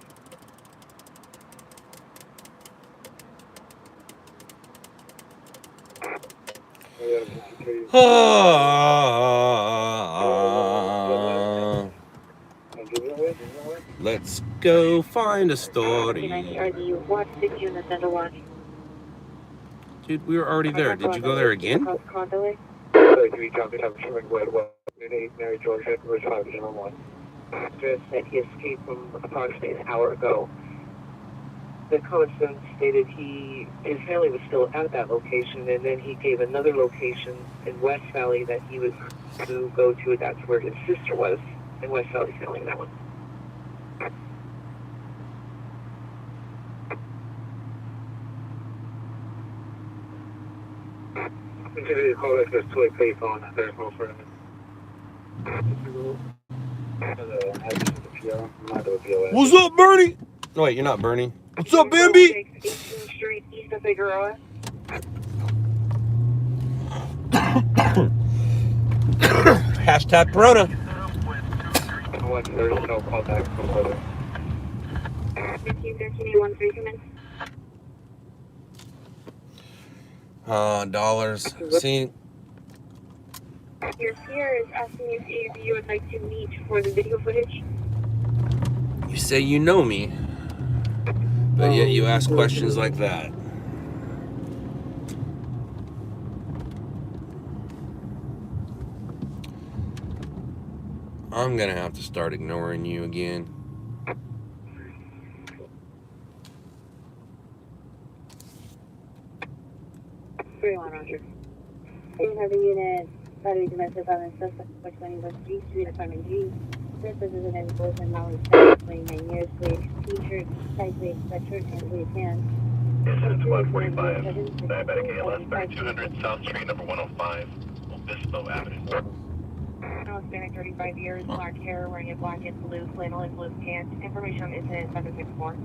Let's go find a story. Watch 6 units under watch. Dude, we were already there. Did you go there again? Condoleezza. 33 John Sherman, Wed West, 8 Mary George, Ridge 501. Address that he escaped from approximately an hour ago. The commissary stated his family was still at that location, and then he gave another location in West Valley that he was to go to. That's where his sister was, and West Valley's handling that one. Continue to call access to a payphone. There's no further. What's up, Bernie? No, wait, you're not Bernie. What's up, Bambi? 18th Street, east of Figueroa. Hashtag Corona. There's no contact from further. 1513 come in. Dollars. See, Your peer is asking if you would like to meet for the video footage. you say you know me, but yet you ask questions like that. I'm gonna have to start ignoring you again. Roger. You have a unit, battery domestic violence suspect, 421 G Street, apartment G. This is an invoice and knowledge, 29 years, bleach, t-shirt, tight waist, sweatshirt, and bleach hands. Incident 145, diabetic ALS, 3200 South Street, number 105, Obispo Avenue. Hispanic, 35 years, black hair, wearing a black and blue flannel and blue pants. Information on incident 764.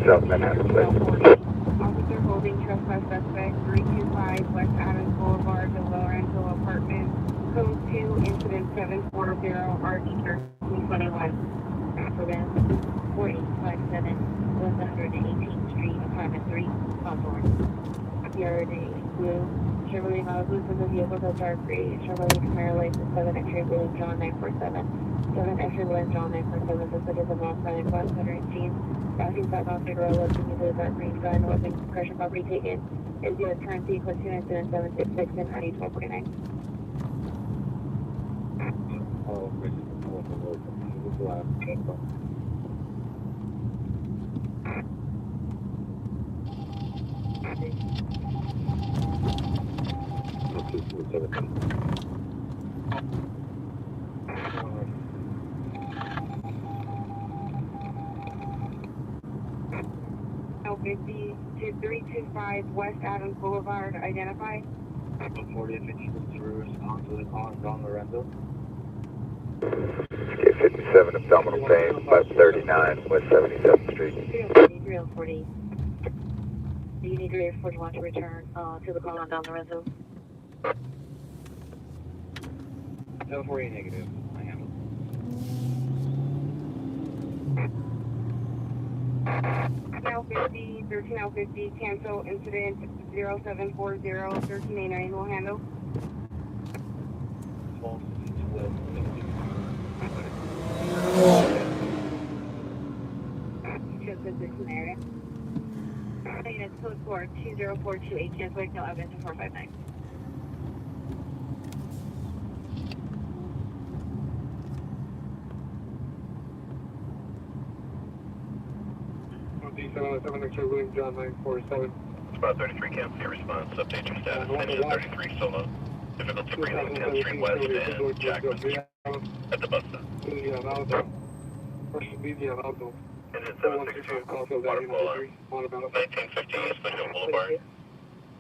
South Manhattan Place. Officer holding trespass suspect 325 West Adams Boulevard, the Lorenzo apartment, code 2, incident 740, RD 1321. Prevent 4857 118th Street, apartment 3, Hawthorne. PRD blue. Chevrolet Malibu for the vehicle of dark gray. Chevrolet Camaro license 7 X-ray William John 947. 7 X-ray William John 947. Suspect is a non-sign class 118. Crossing southbound Figueroa, looking into the dark green sky, northern compression property taken. Is the current vehicle 2 incident 766 and ID 1249. L50 to 325 West Adams Boulevard, identify. 40 if it needs to respond to the call on Don Lorenzo. K57 abdominal pain, 539 West 77th Street. 340. Do you need 341 to return to the call on Don Lorenzo? L40 negative. I handle. L50, 13L50, cancel incident 0740 1389 will handle. Just as this area. Units code 42042 Keswick, no evidence of 459. John 947. Spot 33 Camp, your response. Update your status. Engine 33 solo. Difficulty breathing 10th Street West and Jack Whiskey at the bus stop. Engine 762, Waterfall 1950 East Foothill Boulevard,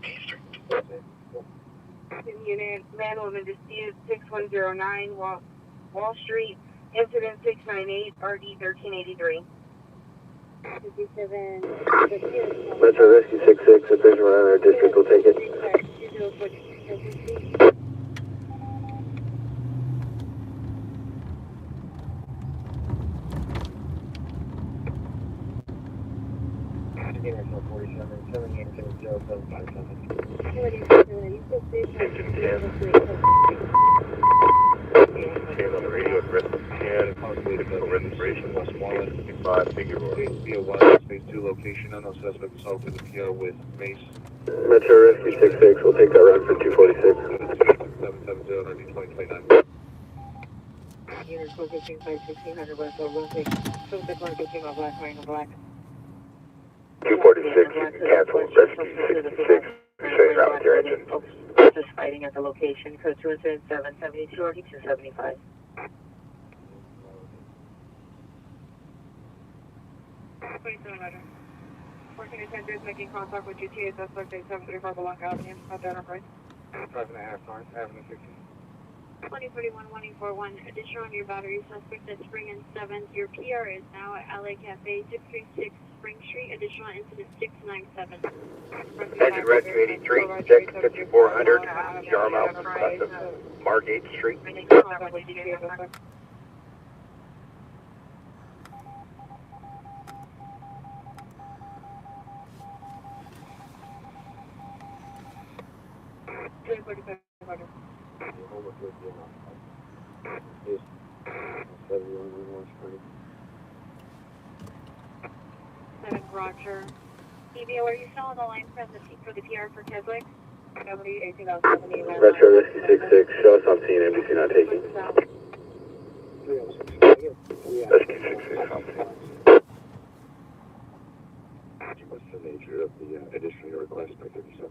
B Street. Unit, man woman dispute 6109 Wall Street, incident 698 RD 1383. 57. Metro Rescue 66, if there's one other district, will take it. Stand on the radio at rest 10, possibly the reservation, West Wallet, 55, figure roll. Be a wild space 2 location, unknown suspect assaulted the PR with mace. Metro Rescue 66, we'll take that route for 246. 770 2029. Unit focusing by 1600 West Road, Suspect focusing on black, wearing a black. 246, you can cancel Rescue 66, straight out with your engine. Just fighting at the location, code 2 incident 772 RD 275. Working attendants making contact with GTA suspect 8735 Blanca Avenue, identified. 5.5 North Avenue 15. 2041 1841, additional on your battery suspect at Spring and 7th. Your PR is now at LA Cafe 636 Spring Street, additional incident 697. Engine Rescue 83, check 5400, Yarmouth, west of Margate Street. Making contact with GTA suspect. Roger. EVO, are you still on the line for the PR for Keswick? Metro Rescue 66, show us on scene, NBC not taking. Rescue 66 on scene. What's the nature of the additional request by 37?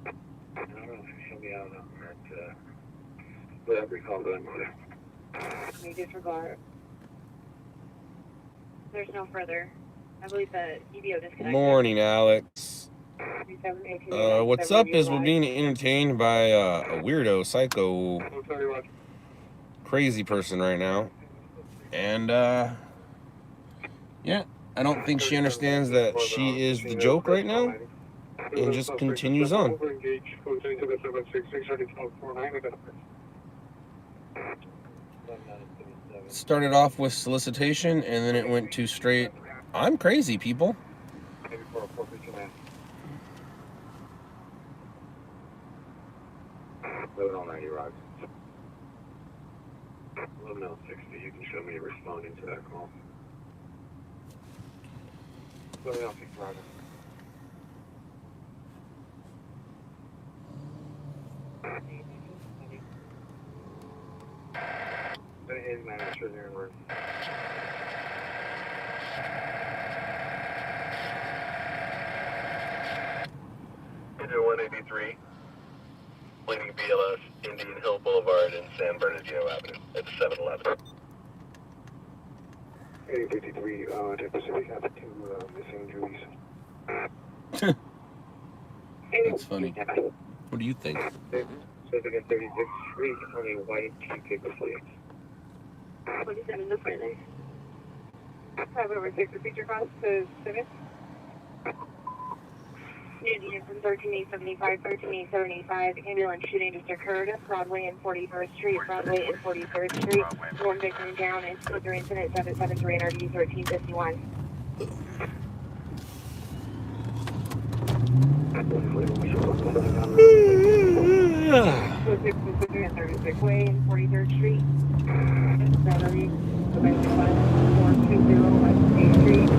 I don't know. She'll be out on that. Whatever call that morning. We disregard. There's no further. I believe the EVO disconnected. Morning, Alex. What's up is we're being entertained by a weirdo, psycho, crazy person right now. And, yeah, I don't think she understands that she is the joke right now and just continues on. Started off with solicitation and then it went to straight, I'm crazy, people. Roger. 11L60, you can show me responding to that call. 11L60, Roger. His manager there in room. Engine 183. Leaving BLS, Indian Hill Boulevard and San Bernardino Avenue at the 7-Eleven. 853, Ten Pacific have two missing Jewies. That's funny. What do you think? Pacific and 36th Street on a white QK Fleet. 27 to further. 5/6 procedure cost to Civic. New unit from 13875, 13875. Ambulance shooting just occurred. Broadway and 41st Street. Broadway and 43rd Street. One victim down. Exposure incident 773 NRD 1351. Pacific and 36th Way and 43rd Street. Battery. Domestic violence 420 West State Street.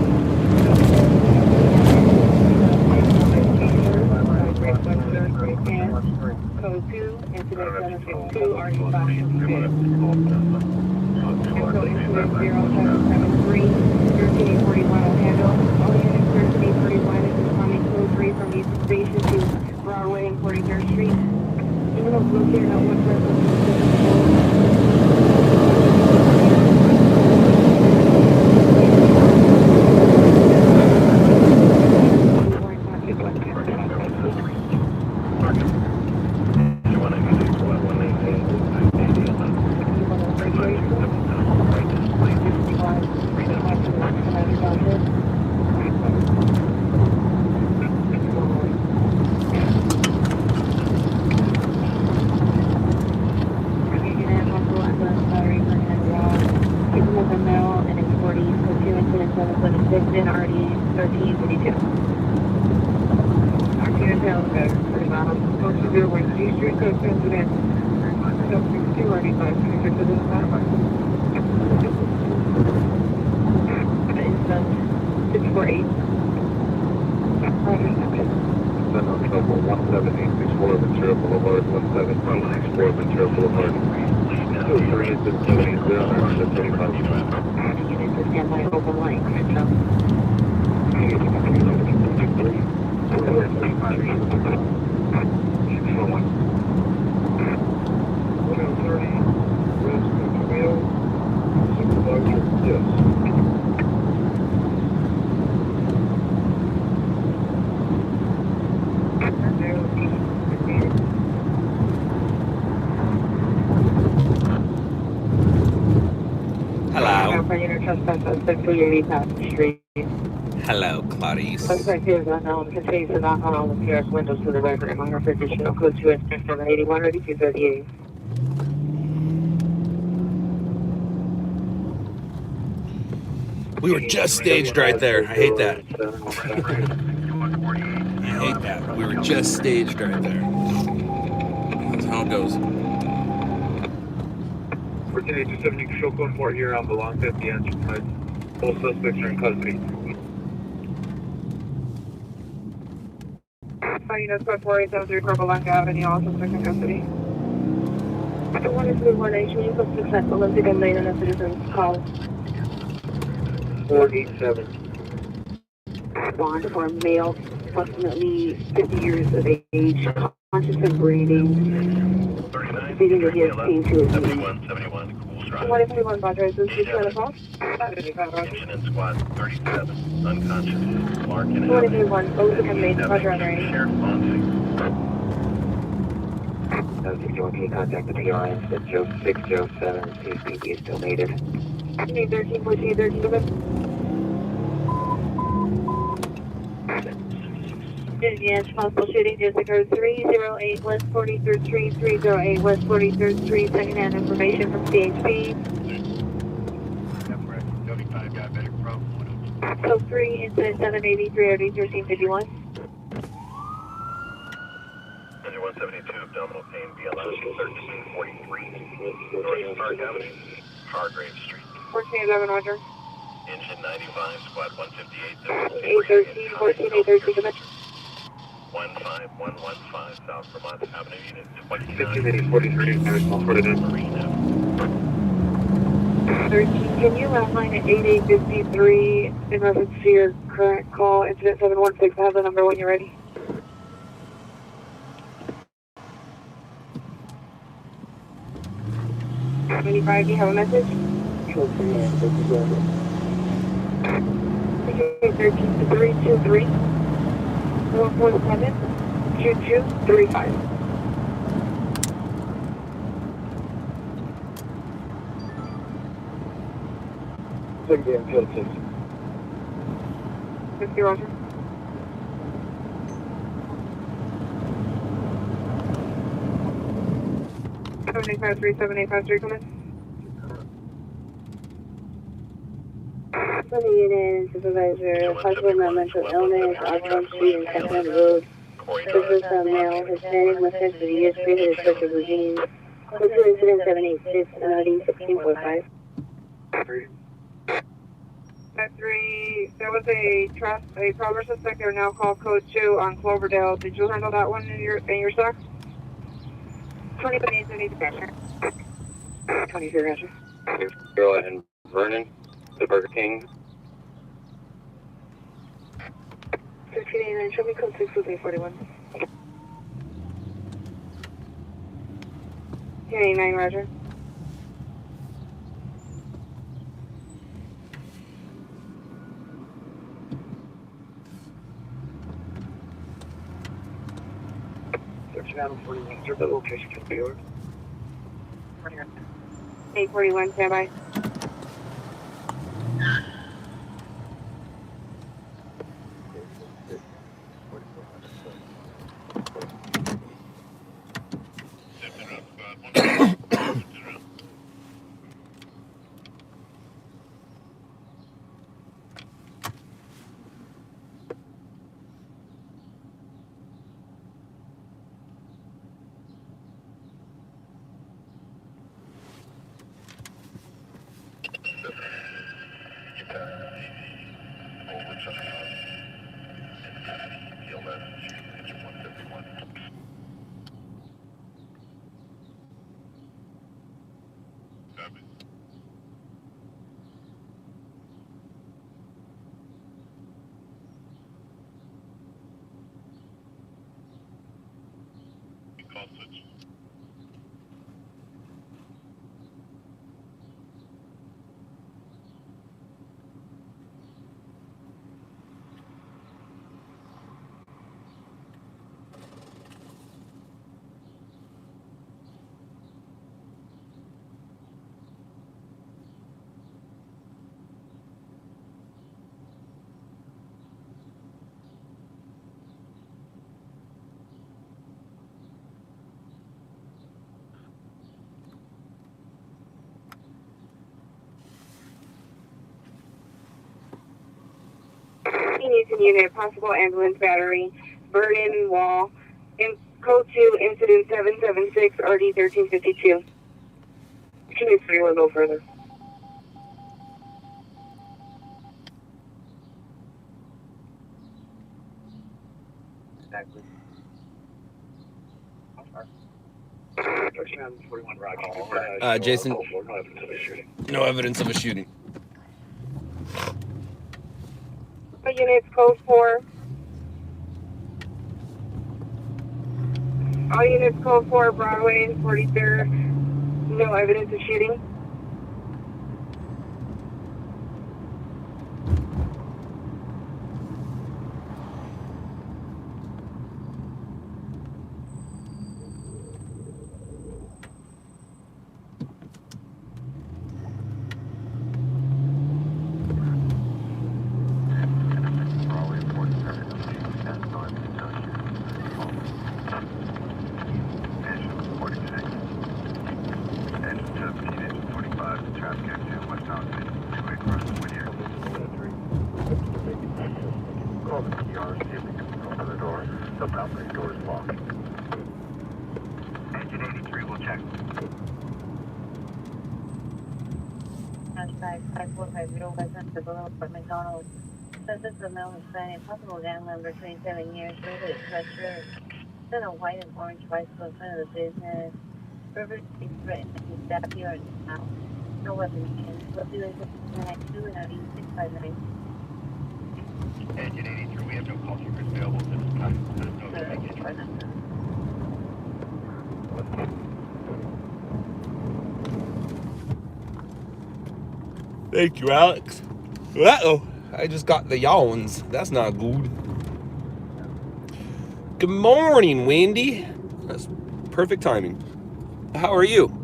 Code 2, incident 762, already stopped. Info incident 0773, 1341 will handle. All units 1341 is responding code 3 from East Station to Broadway and 43rd Street. Even though blue here, no one Hello, Clarice. Suspect is unknown. Continues to knock on all the PRS windows to the record. Minor position of code 2 and 781, ready 238. We were just staged right there. I hate that. I hate that. We were just staged right there. That's how it goes. 14270, you can show code 4 here on the long 50 engine side. Both suspects are in custody. Units code 4873 Purple Lake Avenue, all suspects in custody. 121H, will you put successful Olympic and main on a citizen's call? 487. Bond for a male, approximately 50 years of age, conscious and breathing, stating that he has pain to his knee. 121 Padres, is he trying to call? Incident squad 37, unconscious. Mark and 121, Olympic and main, Roger on area. Sheriff on scene. 61, can you contact the PRS at 0607, CPP is still needed. 13, 14, 13, Yes, possible shooting just occurred 308 West 43rd Street, 308 West 43rd Street, secondhand information from CHP. Code 3, incident 783, OD 1351. 172, abdominal pain, BLS 1343, North Park Avenue, Hargrave Street. 1411, Roger. Engine 95, squad 158, 813, 14, 813, come in. 15115, South Vermont Avenue, Unit 1580, 43, National 49. Marina. 13, can you outline at 8853 in reference to your current call, incident 716, have the number when you're ready? 75, do you have a message? Sure can. This is over. Okay, 13323 447 2235. Take the MPL 6. 50, Roger. Seven 7853, come in. For the unit, supervisor, possible mental illness, Osborne Street and Sacramento Road. This is a male, Hispanic, mustache with a year's previous social routine. Code 2 incident 786, NRD 1645. 3, there was a problem suspect there now called code 2 on Cloverdale. Did you handle that one in your stock? 20 minutes pressure. 23 Roger. Girl and Vernon, the Burger King. 1589, show me code 6 with 841. 1089 Roger. Channel 41, sir, the location can be yours. 841, stand by. Needs a unit, possible ambulance battery, burn-in wall, in code 2, incident 776, RD 1352. Can you see one go further? Exactly. Channel 41, Roger. Jason, No evidence of a shooting. no evidence of a shooting. Units code 4. All units code 4, Broadway and 43rd. No evidence of shooting. Call the PR, see if we can open the door. The balcony door is locked. Engine 83 will check. 5450 West Below Fort McDonald. Says this is a male Hispanic, possible gang member, 27 years, rated sweatshirt. Then a white and orange bicycle in front of the business. River is threatened to stab you or now. No weapon used. We'll do it with 2 and RD 659. Engine 83, we have no call takers available at this time. There's no package. Thank you, Alex. Uh-oh. I just got the yawns. That's not good. Good morning, Wendy. That's perfect timing. How are you?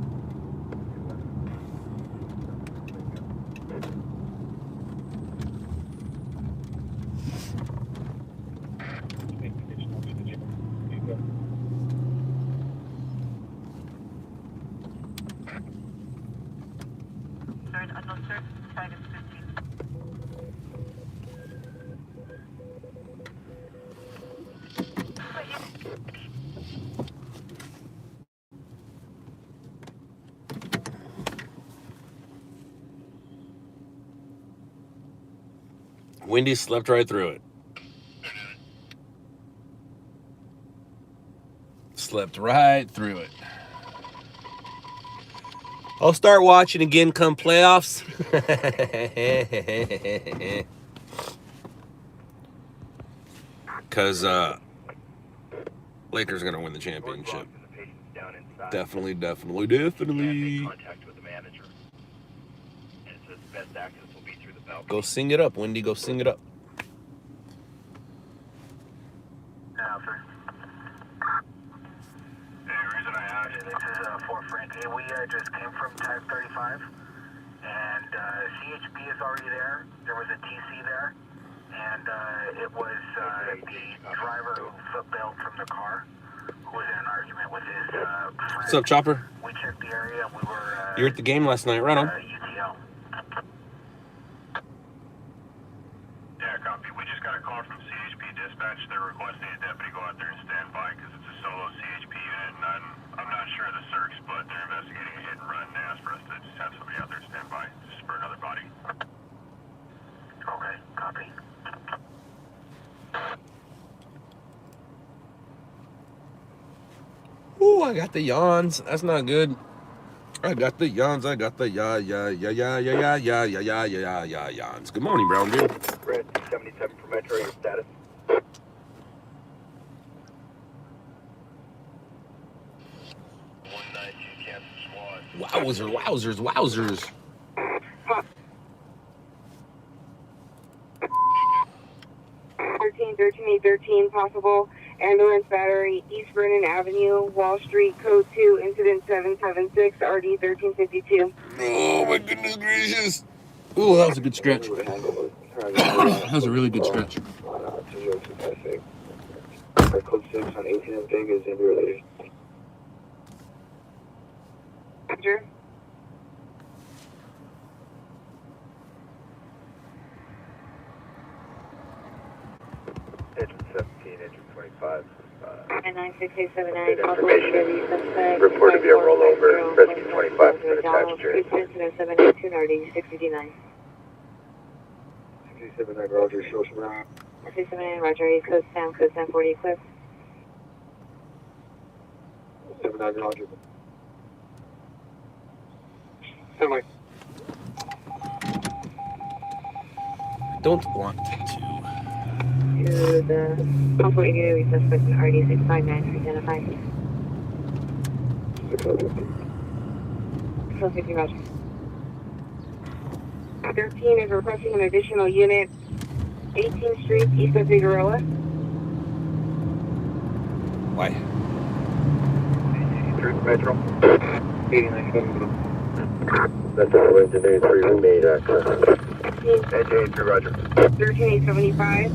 Wendy slept right through it. Slept right through it. I'll start watching again come playoffs. Because Lakers are going to win the championship. Definitely. Contact with the manager. And it says best access will be through the balcony. Go sing it up, Wendy. Go sing it up. Now, sir. The reason I asked, this is for Frankie. We just came from Type 35, and CHP is already there. There was a TC there, and it was the driver who foot-bailed from the car, who was in an argument with his friend. What's up, Chopper? We checked the area, and we were... You were at the game last night, right on? UTL. Yeah, copy. We just got a call from CHP dispatch. They're requesting a deputy go out there and stand by because it's a solo CHP unit, and I'm not sure of the search, but they're investigating a hit and run and asked for us to just have somebody out there stand by just for another body. Okay, copy. Ooh, I got the yawns. That's not good. I got the yawns. I got the yawns. Good morning, brown dude. Red 77 for Metro, your status. Wowzers. 13 possible ambulance battery, East Vernon Avenue, Wall Street, code 2, incident 776, RD 1352. Oh my goodness gracious. Ooh, that was a good stretch. That was a really good stretch. Code 6 on 18 and Big is in relation. Roger. Engine 17, engine 25. 96879, Report to be a rollover. Rescue 25 has been attached to it. Incident 782, RD 659. 679, Roger, show some around. 679, Roger, East Coast Sound, code 1040 Eclipse. 79, Roger. Semi. Don't want to. To the Comfort area, suspect in RD 659, identified. 650, Roger. 13 is requesting an additional unit, 18th Street, east of Figueroa. Why? Through Metro. 89. That's all engineering for your roommate access. Engineering through Roger. 13875.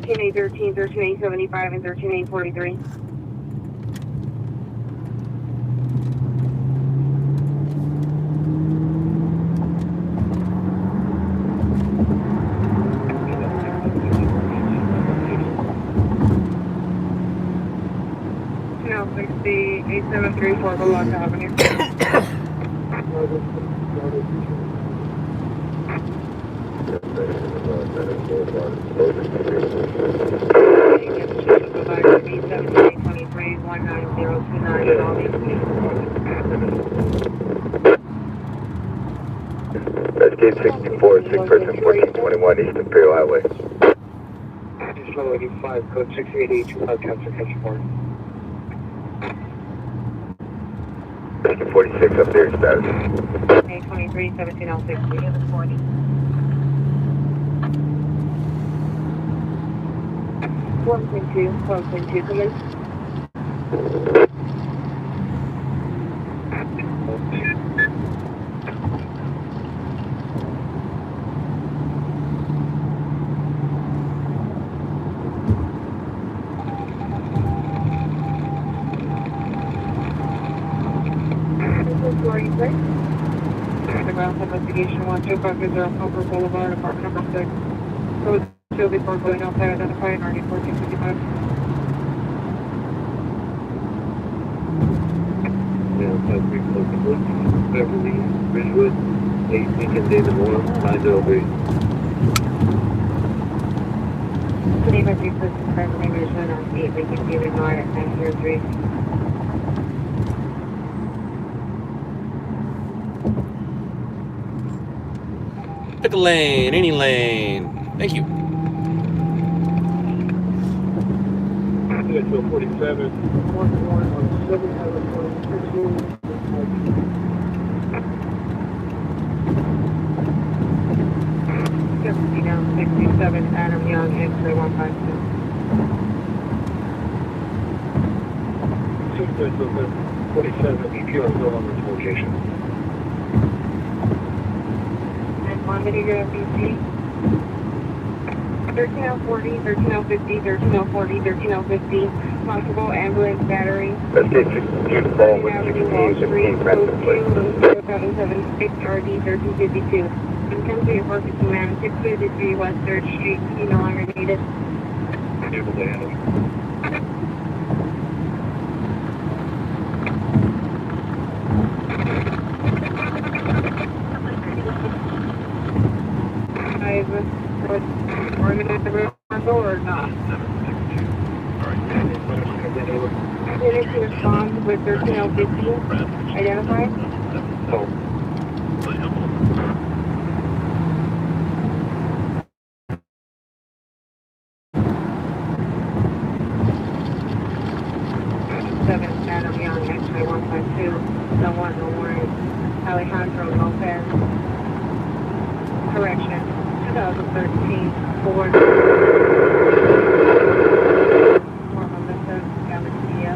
13813, 13875, and 13843. No, 8734 Belong Avenue. Escape 64, 6 person 1421 East Imperial Highway. Slow 85, code 68825, capture catch 4. 46 up there status. May 23, 1706. 40. 1.2, come in. The ground investigation 125 Copper Boulevard, apartment number 6. Code 2 before going outside, identified RD 1455. Yeah, 53 Close Beverly, Ridgewood, 8 Lincoln David Moore, 903. Today, my three persons Beverly Ridgewood on 8 Lincoln David Moore at 903. Pick a lane, any lane. Thank you. Yeah, 47. 67 Adam Young, X-ray 152. 47, EPR still on this location. And 1 milligram BC. 13040, 13050, 13040, 13050. Possible ambulance battery. Let's get you fall with Avenue, Wall Street, code 2, 776, RD 1352. Income to your focus command 653 West 3rd Street. You no longer needed. Able to handle. I've organized the or not. Clinic to respond with 13050. Identified. Oh. 7 Adam Young, X-ray 152. No one, no warrant. Alejandro Lopez. Correction. 2013 Ford. For Melissa Galaxia.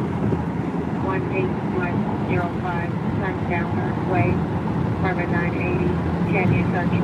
18105 Sundowner Way. Apartment 980. Canyon Country.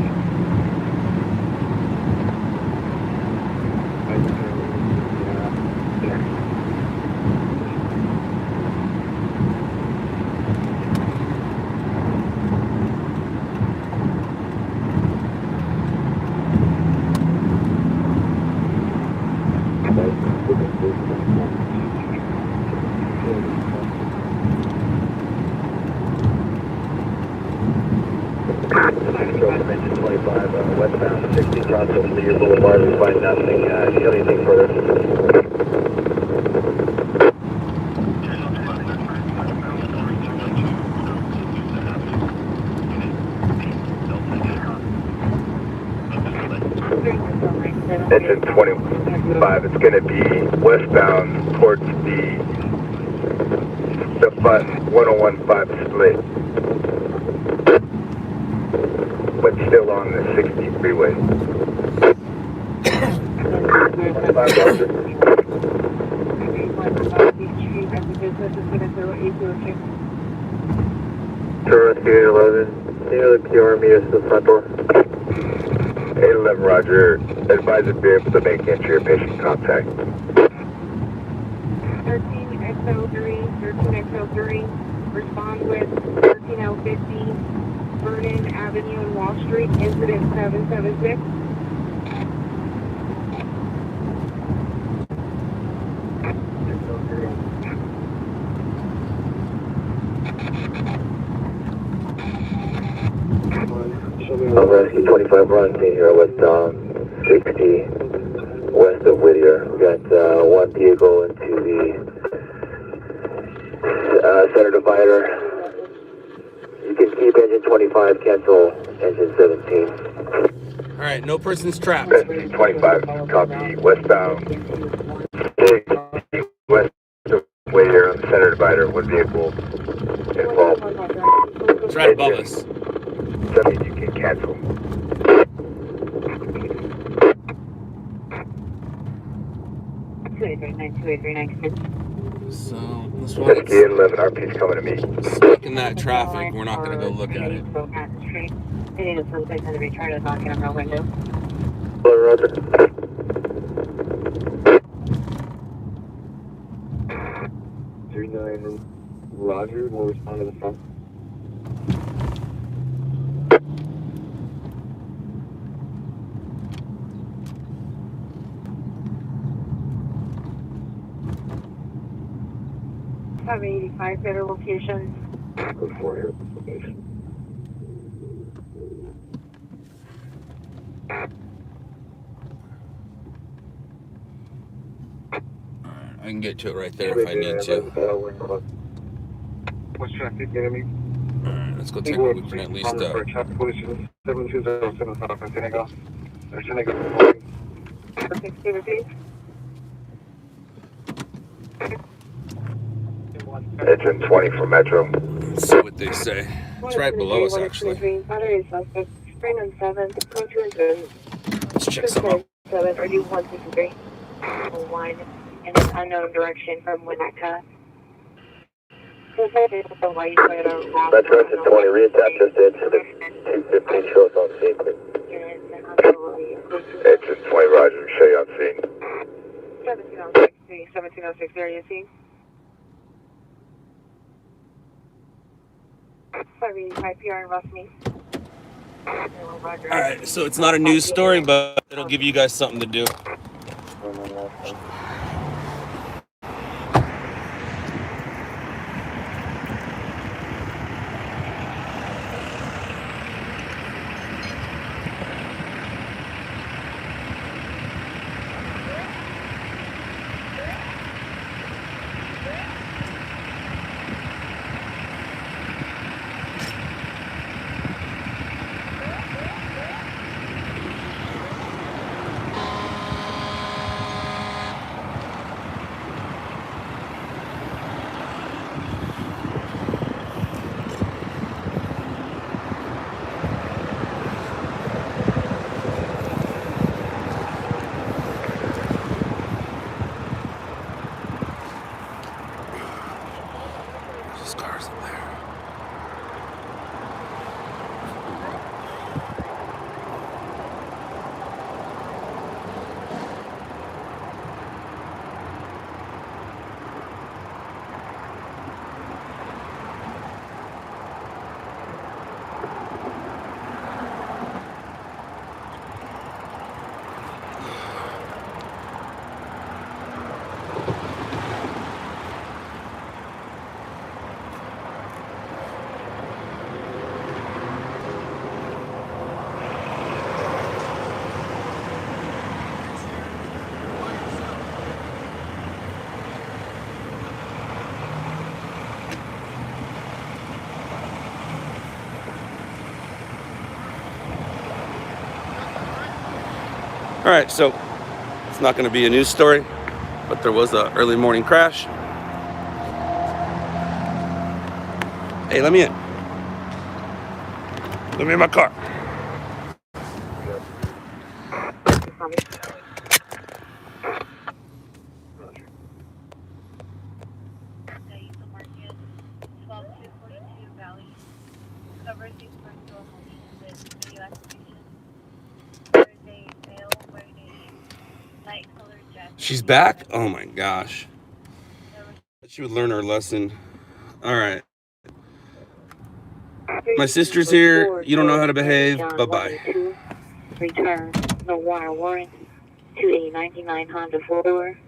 Dimension 25, westbound 60, cross over Lear Boulevard. We find nothing. Do you have anything further? Engine 25, it's going to be westbound towards the 1015 split, but still on the 60 freeway. Tourist 811, near the PR meter to the front door. 811, roger. Advise to be able to make entry or patient contact. 13X03, respond with 13050 Vernon Avenue and Wall Street, incident 776. Rescue 25 run here with 60 west of Whittier. We got one vehicle into the center divider. You can keep engine 25, cancel engine 17. All right, no persons trapped. Rescue 25, copy westbound 60 west of Whittier on the center divider. One vehicle involved. It's right above us. That means you can cancel. So this one, Whiskey 11 RP's coming to me. stuck in that traffic. We're not gonna go look at it. They need a solicitation to return to knocking on our window. Hello, Roger. 39 Roger, we'll respond to the phone. Have 85 better locations. Code 4 here, location. I can get to it right there if I need to. What's traffic enemy? Alright, let's go take a look. We can at least Traffic pollution 72075 Senegal. Senegal. Perfect, stay with me. Engine 20 for Metro. let's see what they say. It's right below us, actually. Battery suspect, spring on 7th, go to and Let's check some out. 7, or do 163. 1 in an unknown direction from Winnetka. Metro engine 20, reattach this into the 215, show us on scene, please. Engine 20, Roger, show you on scene. 1706, area scene. 585 PR in Rossmead. Alright, so it's not a news story, but it'll give you guys something to do. There's cars up there. All right, so it's not going to be a news story, but there was an early morning crash. Hey, let me in. Let me in my car. She's back? Oh my gosh. She would learn her lesson. All right. My sister's here. You don't know how to behave. Bye-bye. Return. No wire warrant. 2899 Honda 4-door.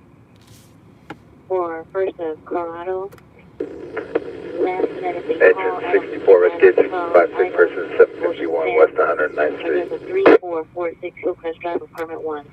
For First of Colorado. Last minute Engine 64, rescue 56 persons, 751 West 109th Street. 3446 Hillcrest Drive, apartment 1.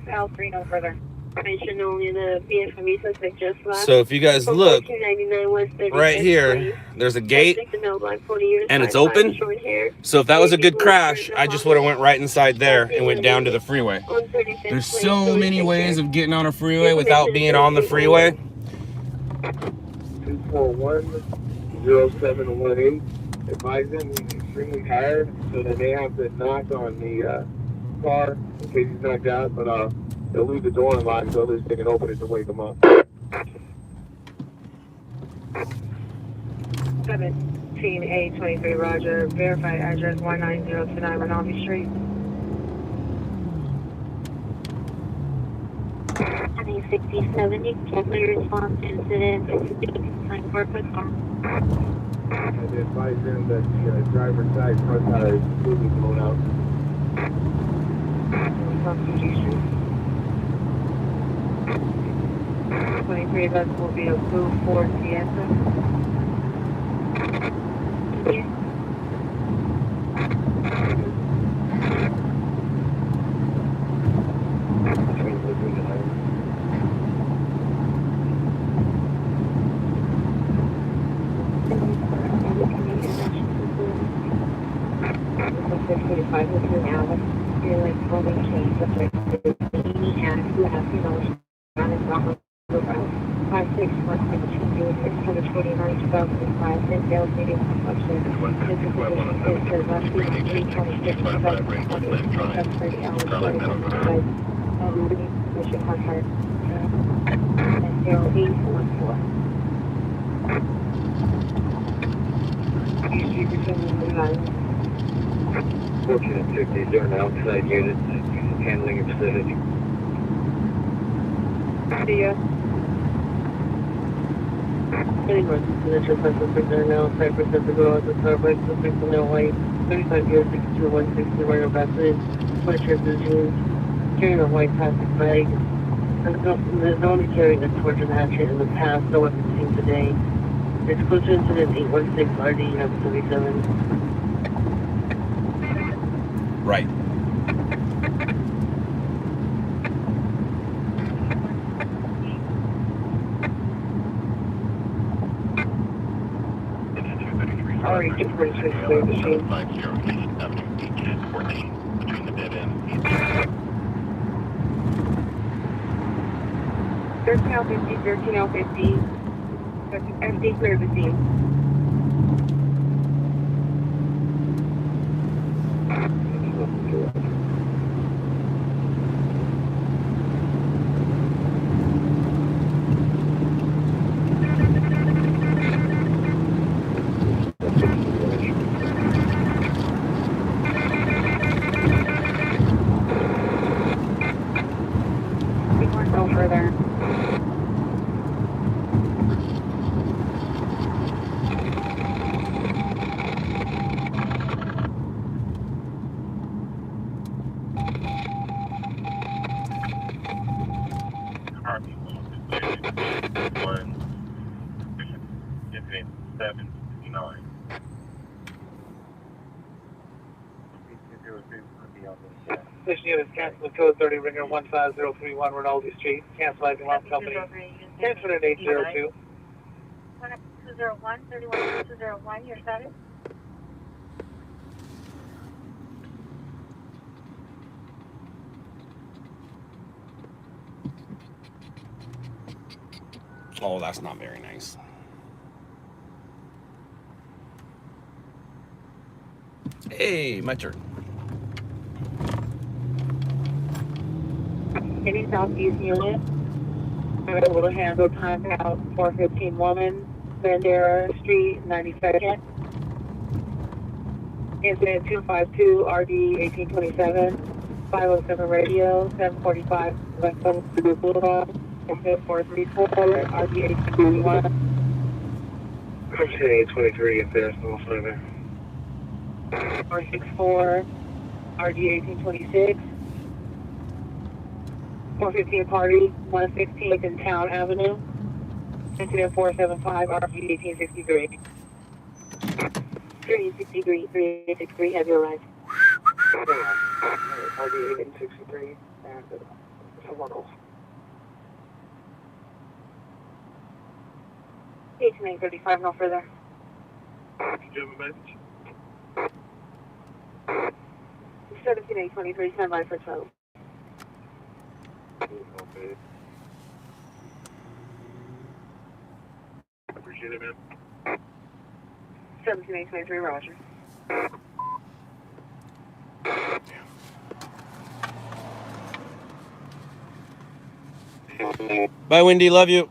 Al 3, no further. Mention only the BFME suspect just left. So if you guys look, 1499 West 35th right here, Street. there's a gate, Suspect male, black, 40 years, and it's 5'5", open. short hair. So if that was a good Vehicle crash, I just would have went right inside there and went down to the freeway. On 35th There's Place, so many Picture. ways of getting on a freeway without being on the freeway. 241-0718. Advise them he's extremely tired, so they may have to knock on the car in case he's knocked out, but they'll leave the door unlocked so at least they can open it to wake him up. 17A23 Roger, verified address 19029 Rinaldi Street. 67, you can response to incident, time for quick call. And advise them that the driver's side front tire is completely blown out. 23, that will be a blue Ford Fiesta. Yeah. Fortunate 50s are an outside unit handling your vicinity. See ya. Anyone, the suspect are now Cypress at the garage with carbide, suspect in white, 35 years, 62160 wearing a vest, sweatshirt, blue jeans, carrying a white plastic bag. There's no one carrying a torch and hatchet in the past, no weapon seen today. Exclusive incident 816 RD, number 77. Right. Sorry, 246 clear machine. 1350, FD clear the scene. We won't go further. This unit is cancel code 30 ringer 15031 Rinaldi Street. Cancel acting loss company. Cancel at 802. 201, 31201, your status? Oh, that's not very nice. Hey, my turn. Any southeast unit, I'm able to handle timeout 415 woman, Bandera Street, 92nd. Incident 252, RD 1827, 507 radio, 745 West Blue Boulevard, incident 434, RD 1821. I'm saying 823 if there's no further. 464, RD 1826. 415 party, 116th in Town Avenue. Incident 475, RD 1863. 363, 363, have you arrived? RD 1863 and someone else. 1835, no further. Do you have a message? 17823, stand by for 12. Okay. Appreciate it, man. 17823, roger. Bye, Wendy. Love you.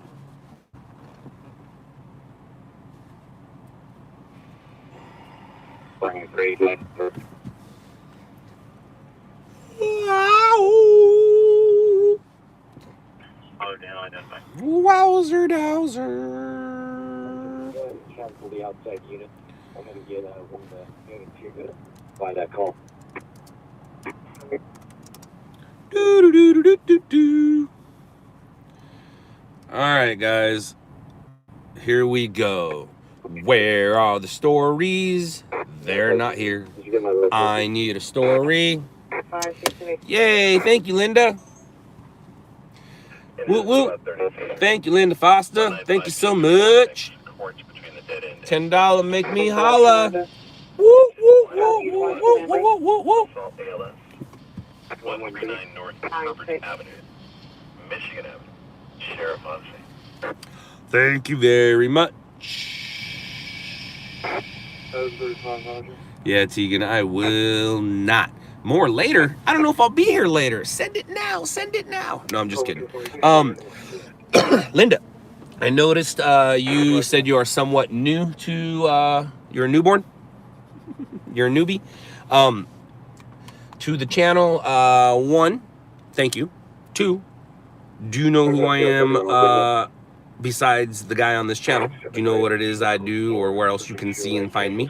Wowzer dowser. Cancel the outside unit. I'm going to get one of the units here to buy that call. Do. All right, guys. Here we go. Where are the stories? They're not here. I need a story. Yay, thank you, Linda. Whoop, whoop. Thank you, Linda Foster. Thank you so much. $10 make me holla. Woo, woo, woo, woo, woo, woo, woo, woo. 139 North Converge Avenue, Michigan Avenue, Sheriff Odyssey. Thank you very much. Yeah, Tegan, I will not. More later? I don't know if I'll be here later. Send it now. Send it now. No, I'm just kidding. Linda, I noticed you said you are somewhat new to, you're a newborn? You're a newbie? To the channel. One, thank you. Two, do you know who I am besides the guy on this channel? Do you know what it is I do or where else you can see and find me?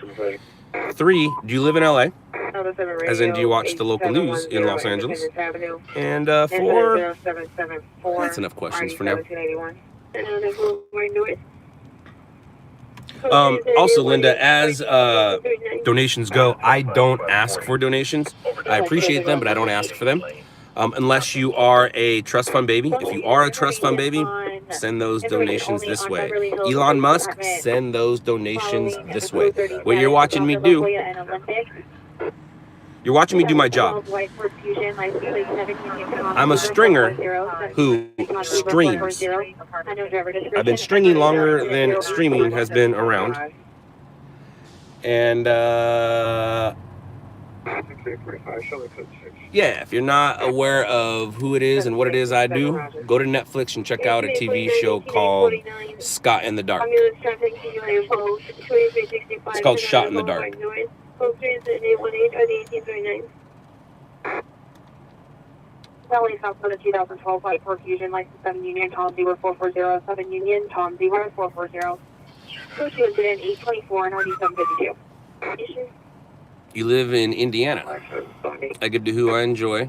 3, do you live in LA? As in, do you watch the local news in Los Angeles? And 4, that's enough questions for now. Also, Linda, as donations go, I don't ask for donations. I appreciate them, but I don't ask for them. Unless you are a trust fund baby. If you are a trust fund baby, send those donations this way. Elon Musk, send those donations this way. What you're watching me do, you're watching me do my job. I'm a stringer who streams. I've been stringing longer than streaming has been around. And yeah, if you're not aware of who it is and what it is I do, go to Netflix and check out a TV show called Scott in the Dark. It's called Shot in the Dark. Valley South for the 2012 Flight Fusion, license 7 Union, Tom 0440, Union, Tom 0440. Go to incident 824 and 9752. You live in Indiana. I give to who I enjoy.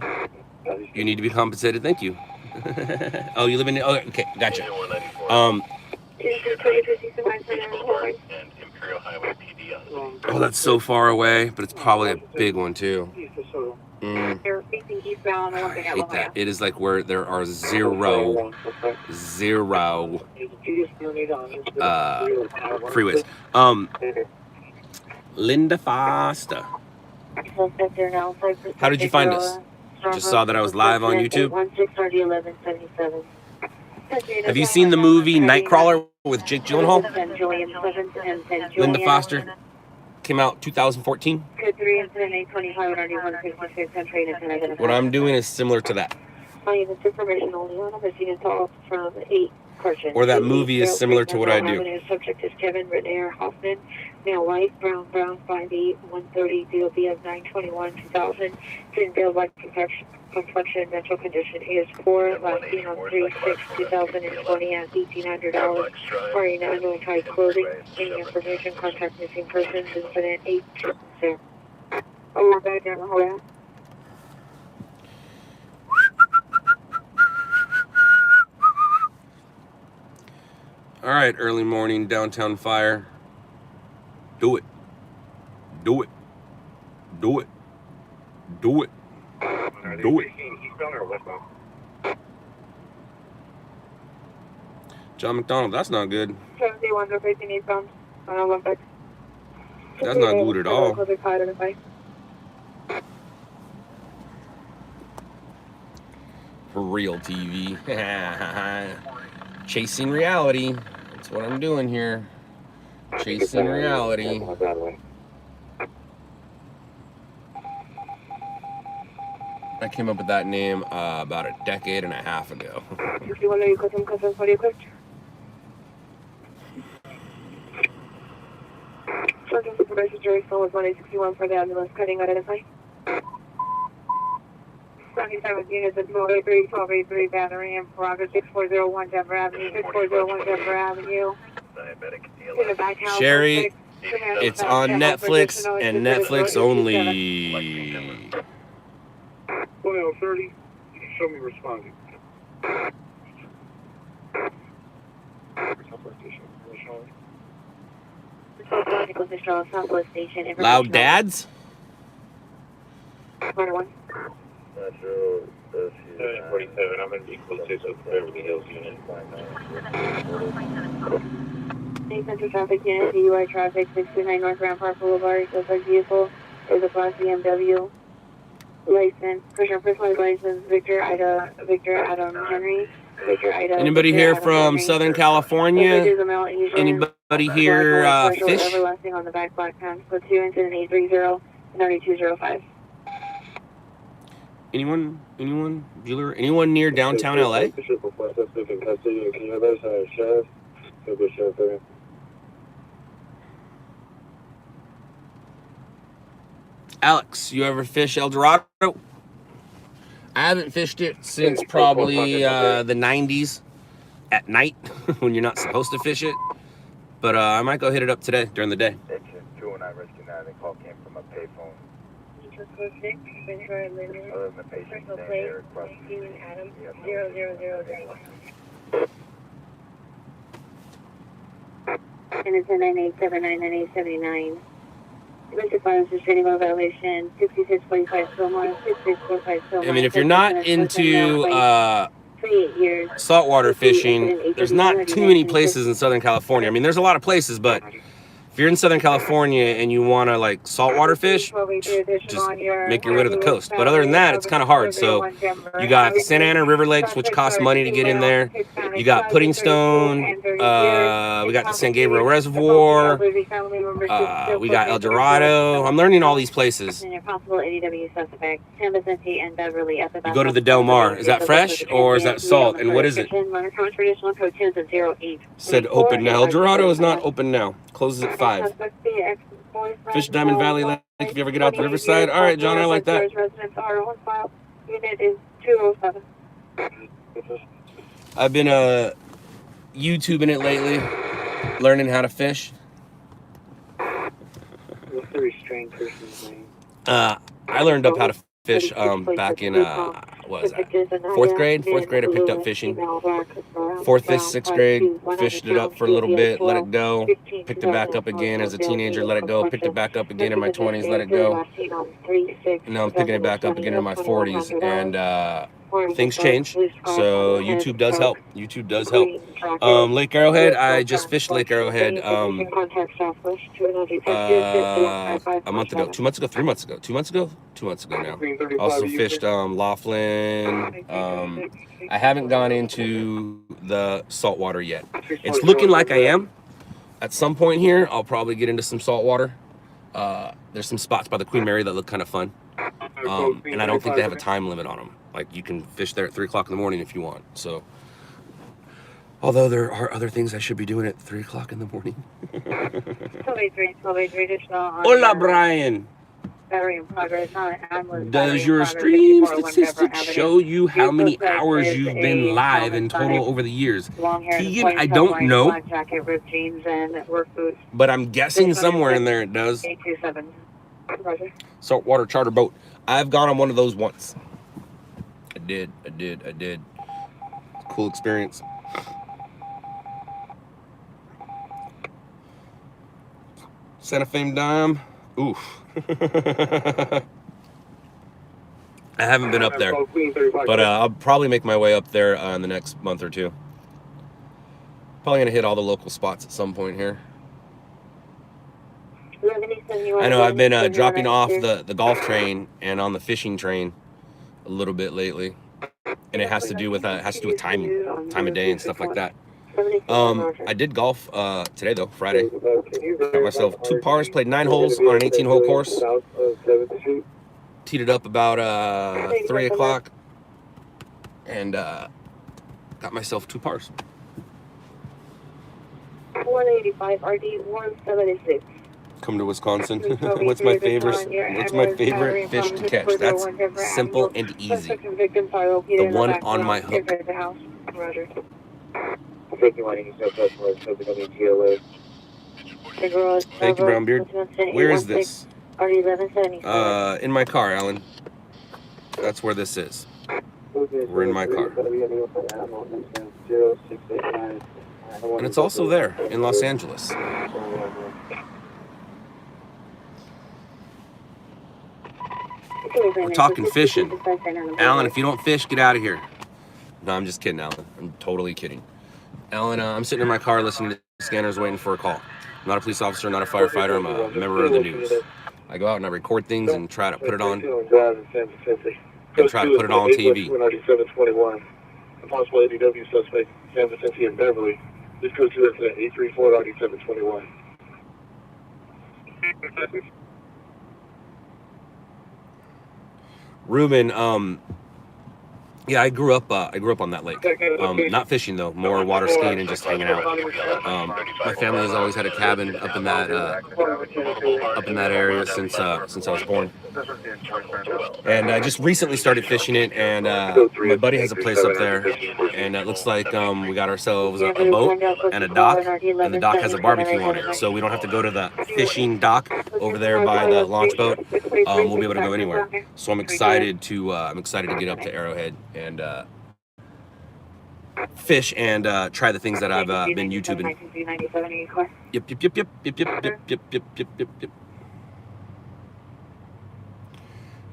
You need to be compensated. Thank you. Oh, you live in... Oh, okay, gotcha. Oh, that's so far away, but it's probably a big one, too. I hate that. It is like where there are zero freeways. Linda Foster. How did you find us? Just saw that I was live on YouTube. Have you seen the movie Nightcrawler with Jake Gyllenhaal? Linda Foster. Came out 2014. What I'm doing is similar to that. Or that movie is similar to what I do. Subject is Kevin Renair Hoffman, male white, brown, 5'8", 130, DOB of 9/21/2000, thin build, light complexion, mental condition is 4, last seen on 3/6/2020 at $1,800, wearing unknown type clothing, any information, contact missing persons, incident 800. Oh, we're back down the hall. All right, early morning downtown fire. Do it. Do it. Do it. Do it. Do it. John McDonald, that's not good. 71 facing eastbound on Olympic. That's not good at all. For real TV. Chasing reality. That's what I'm doing here. Chasing reality. I came up with that name about a decade and a half ago. Sergeant Supervisor Jerry Stone was 1861 for the ambulance cutting identify. 77 units at 1283, 1283 Battery and Progress 6401 Denver Avenue, 6401 Denver Avenue. In the back house. Sherry, it's on Netflix and Netflix only. 30, show me responding. Loud Dads? Number 1. Metro 747, I'm in equal 6 of Beverly Hills unit. Central traffic unit, DUI traffic, 629 North Rampart Boulevard, suspect vehicle is a class BMW. License, personal license, Victor Adam Henry. Anybody here from Southern California? Anybody here fish? Everlasting on the back black pants, code 2 incident 830-9205. Anyone? Bueller? Anyone near downtown LA? Alex, you ever fish El Dorado? I haven't fished it since probably the 90s at night when you're not supposed to fish it. But I might go hit it up today during the day. Section 209 Rescue 9, the call came from a payphone. Other than the patient standing there across the street. Adam, 0000. And it's a 9879-9879. Domestic violence restraining order violation 6645 Fillmore, 6645 Fillmore. I mean, if you're not into saltwater fishing, there's not too many places in Southern California. I mean, there's a lot of places, but if you're in Southern California and you want to like saltwater fish, just make your way to the coast. But other than that, it's kind of hard. So you got the Santa Ana River Lakes, which costs money to get in there. You got Pudding Stone. We got the San Gabriel Reservoir. We got El Dorado. I'm learning all these places. You go to the Del Mar. Is that fresh or is that salt? And what is it? Said open now. El Dorado is not open now. Closes at 5. Fish Diamond Valley Lake if you ever get out the riverside. All right, John, I like that. Unit is 207. I've been YouTubing it lately, learning how to fish. What's the restrained person's name? I learned up how to fish back in what was that? Fourth grade I picked up fishing. 4th, 5th, 6th grade, fished it up for a little bit, let it go, picked it back up again as a teenager, let it go, picked it back up again in my 20s, let it go. And now I'm picking it back up again in my 40s, and things change, so YouTube does help. Lake Arrowhead, I just fished Lake Arrowhead a month ago, 2 months ago, 3 months ago, 2 months ago now. Also fished Laughlin. I haven't gone into the saltwater yet. It's looking like I am. At some point here, I'll probably get into some saltwater. There's some spots by the Queen Mary that look kind of fun. And I don't think they have a time limit on them. Like, you can fish there at 3 o'clock in the morning if you want. So, although there are other things I should be doing at 3 o'clock in the morning. 1283, Hola, Brian. Battery in progress. Does your stream statistics show you how many hours you've been live in total over the years? Keegan, I don't know. But I'm guessing somewhere in there it does. 827. Saltwater charter boat. I've gone on one of those once. I did. Cool experience. Santa Fe Dime. Oof. I haven't been up there, but I'll probably make my way up there in the next month or two. Probably gonna hit all the local spots at some point here. 1171. I know I've been dropping off the golf train and on the fishing train a little bit lately, and it has to do with time of day and stuff like that. I did golf today though, Friday. Got myself 2 pars, played 9 holes on an 18-hole course. Teed it up about 3 o'clock, and got myself 2 pars. 185 RD 176. Come to Wisconsin. What's my favorite fish to catch? That's simple and easy. The one on my hook. Roger. Thank you, Brownbeard. Where is this? In my car, Alan. That's where this is. We're in my car. And it's also there in Los Angeles. We're talking fishing. Alan, if you don't fish, get out of here. No, I'm just kidding, Alan. I'm totally kidding. Alan, I'm sitting in my car listening to scanners waiting for a call. I'm not a police officer, not a firefighter. I'm a member of the news. I go out and I record things and try to put it on. And try to put it on TV. Possible ADW suspect, San Vicente and Beverly. This code 2 incident 834 RD721. Ruben, yeah, I grew up on that lake. Not fishing though, more water skiing and just hanging out. My family has always had a cabin up in that area since I was born. And I just recently started fishing it, and my buddy has a place up there, and it looks like we got ourselves a boat and a dock, and the dock has a barbecue on it, so we don't have to go to the fishing dock over there by the launch boat. We'll be able to go anywhere. So I'm excited to get up to Arrowhead and fish and try the things that I've been YouTubing. Yep.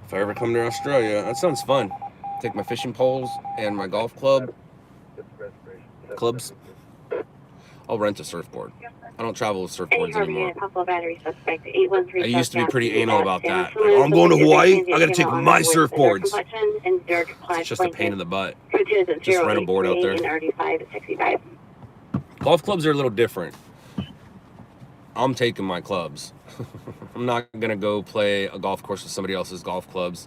If I ever come to Australia, that sounds fun. Take my fishing poles and my golf clubs. I'll rent a surfboard. I don't travel with surfboards anymore. I used to be pretty anal about that. Like, oh, I'm going to Hawaii, I gotta take my surfboards. It's just a pain in the butt. Just rent a board out there. Golf clubs are a little different. I'm taking my clubs. I'm not gonna go play a golf course with somebody else's golf clubs.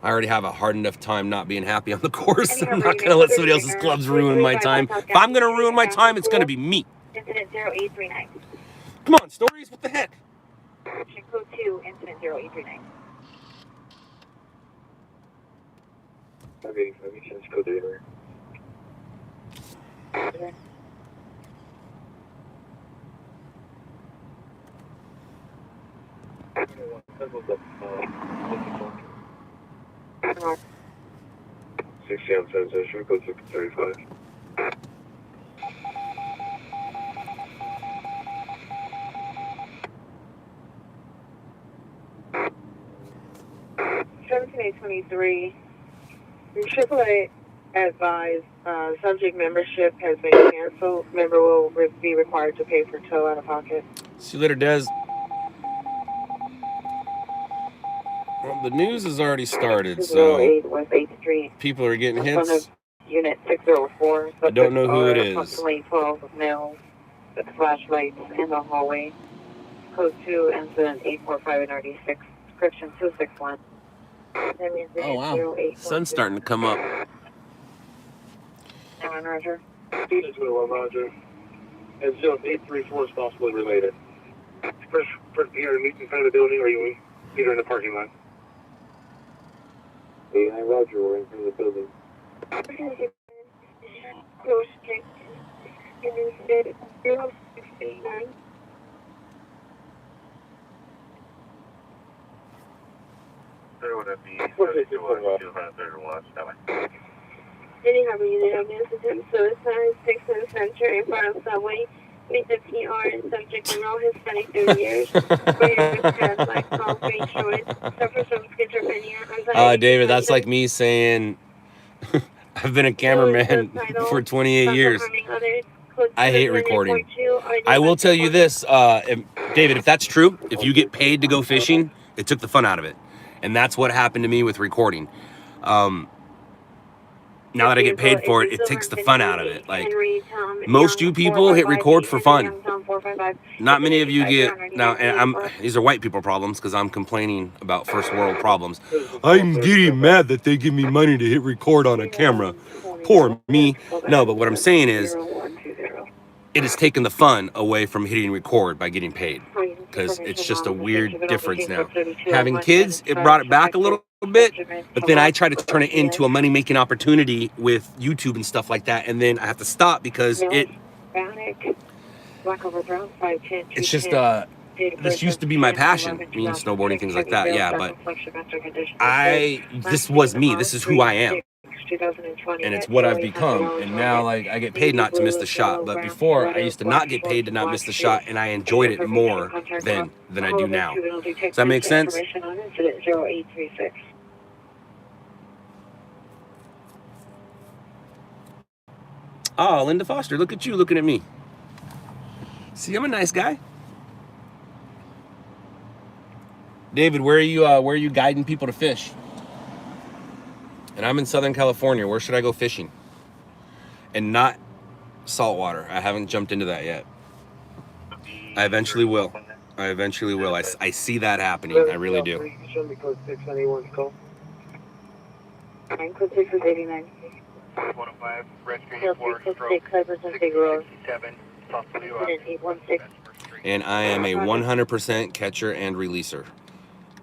I already have a hard enough time not being happy on the course. I'm not gonna let somebody else's clubs ruin my time. If I'm gonna ruin my time, it's gonna be me. Incident 0839. Come on, stories, what the heck? Code 2, incident 0839. Okay, let me change code data. Uh, 60 on transition, code 635. Your AAA advised subject membership has been canceled. Member will be required to pay for tow out of pocket. See you later, Des. Well, the news has already started, so people are getting hits. Unit 604. I don't know who it is. Approximately 12 males with flashlights in the hallway. Code 2, incident 845 and RD6, description 261. Oh, wow. Sun's starting to come up. Roger. Unit 21, Roger. And zone 834 is possibly related. First, you're in front of the building, or you either in the parking lot? Hey, Roger, we're in front of the building. Go straight. And instead 0689. There would be Any Harbor unit of incident suicide, 6 in center in front of subway. Meet the PR and subject enroll Hispanic 30 years. Has like concrete choice. Suffers from schizophrenia. David, that's like me saying I've been a cameraman for 28 years. I hate recording. I will tell you this, David, if that's true, if you get paid to go fishing, it took the fun out of it. And that's what happened to me with recording. Now that I get paid for it, it takes the fun out of it. Like, most you people hit record for fun. Not many of you get, now, and these are white people problems because I'm complaining about first world problems. I'm getting mad that they give me money to hit record on a camera. Poor me. No, but what I'm saying is, it has taken the fun away from hitting record by getting paid, because it's just a weird difference now. Having kids, it brought it back a little bit, but then I try to turn it into a money-making opportunity with YouTube and stuff like that, and then I have to stop because it's just this used to be my passion, me and snowboarding, things like that. Yeah, but this was me. This is who I am. And it's what I've become. And now, like, I get paid not to miss the shot. But before, I used to not get paid to not miss the shot, and I enjoyed it more than I do now. Does that make sense? Oh, Linda Foster, look at you looking at me. See, I'm a nice guy. David, where are you guiding people to fish? And I'm in Southern California. Where should I go fishing? And not saltwater. I haven't jumped into that yet. I eventually will. I see that happening. I really do. Code 689. 105, Red Street 4, stroke 67, possibly 816. And I am a 100% catcher and releaser.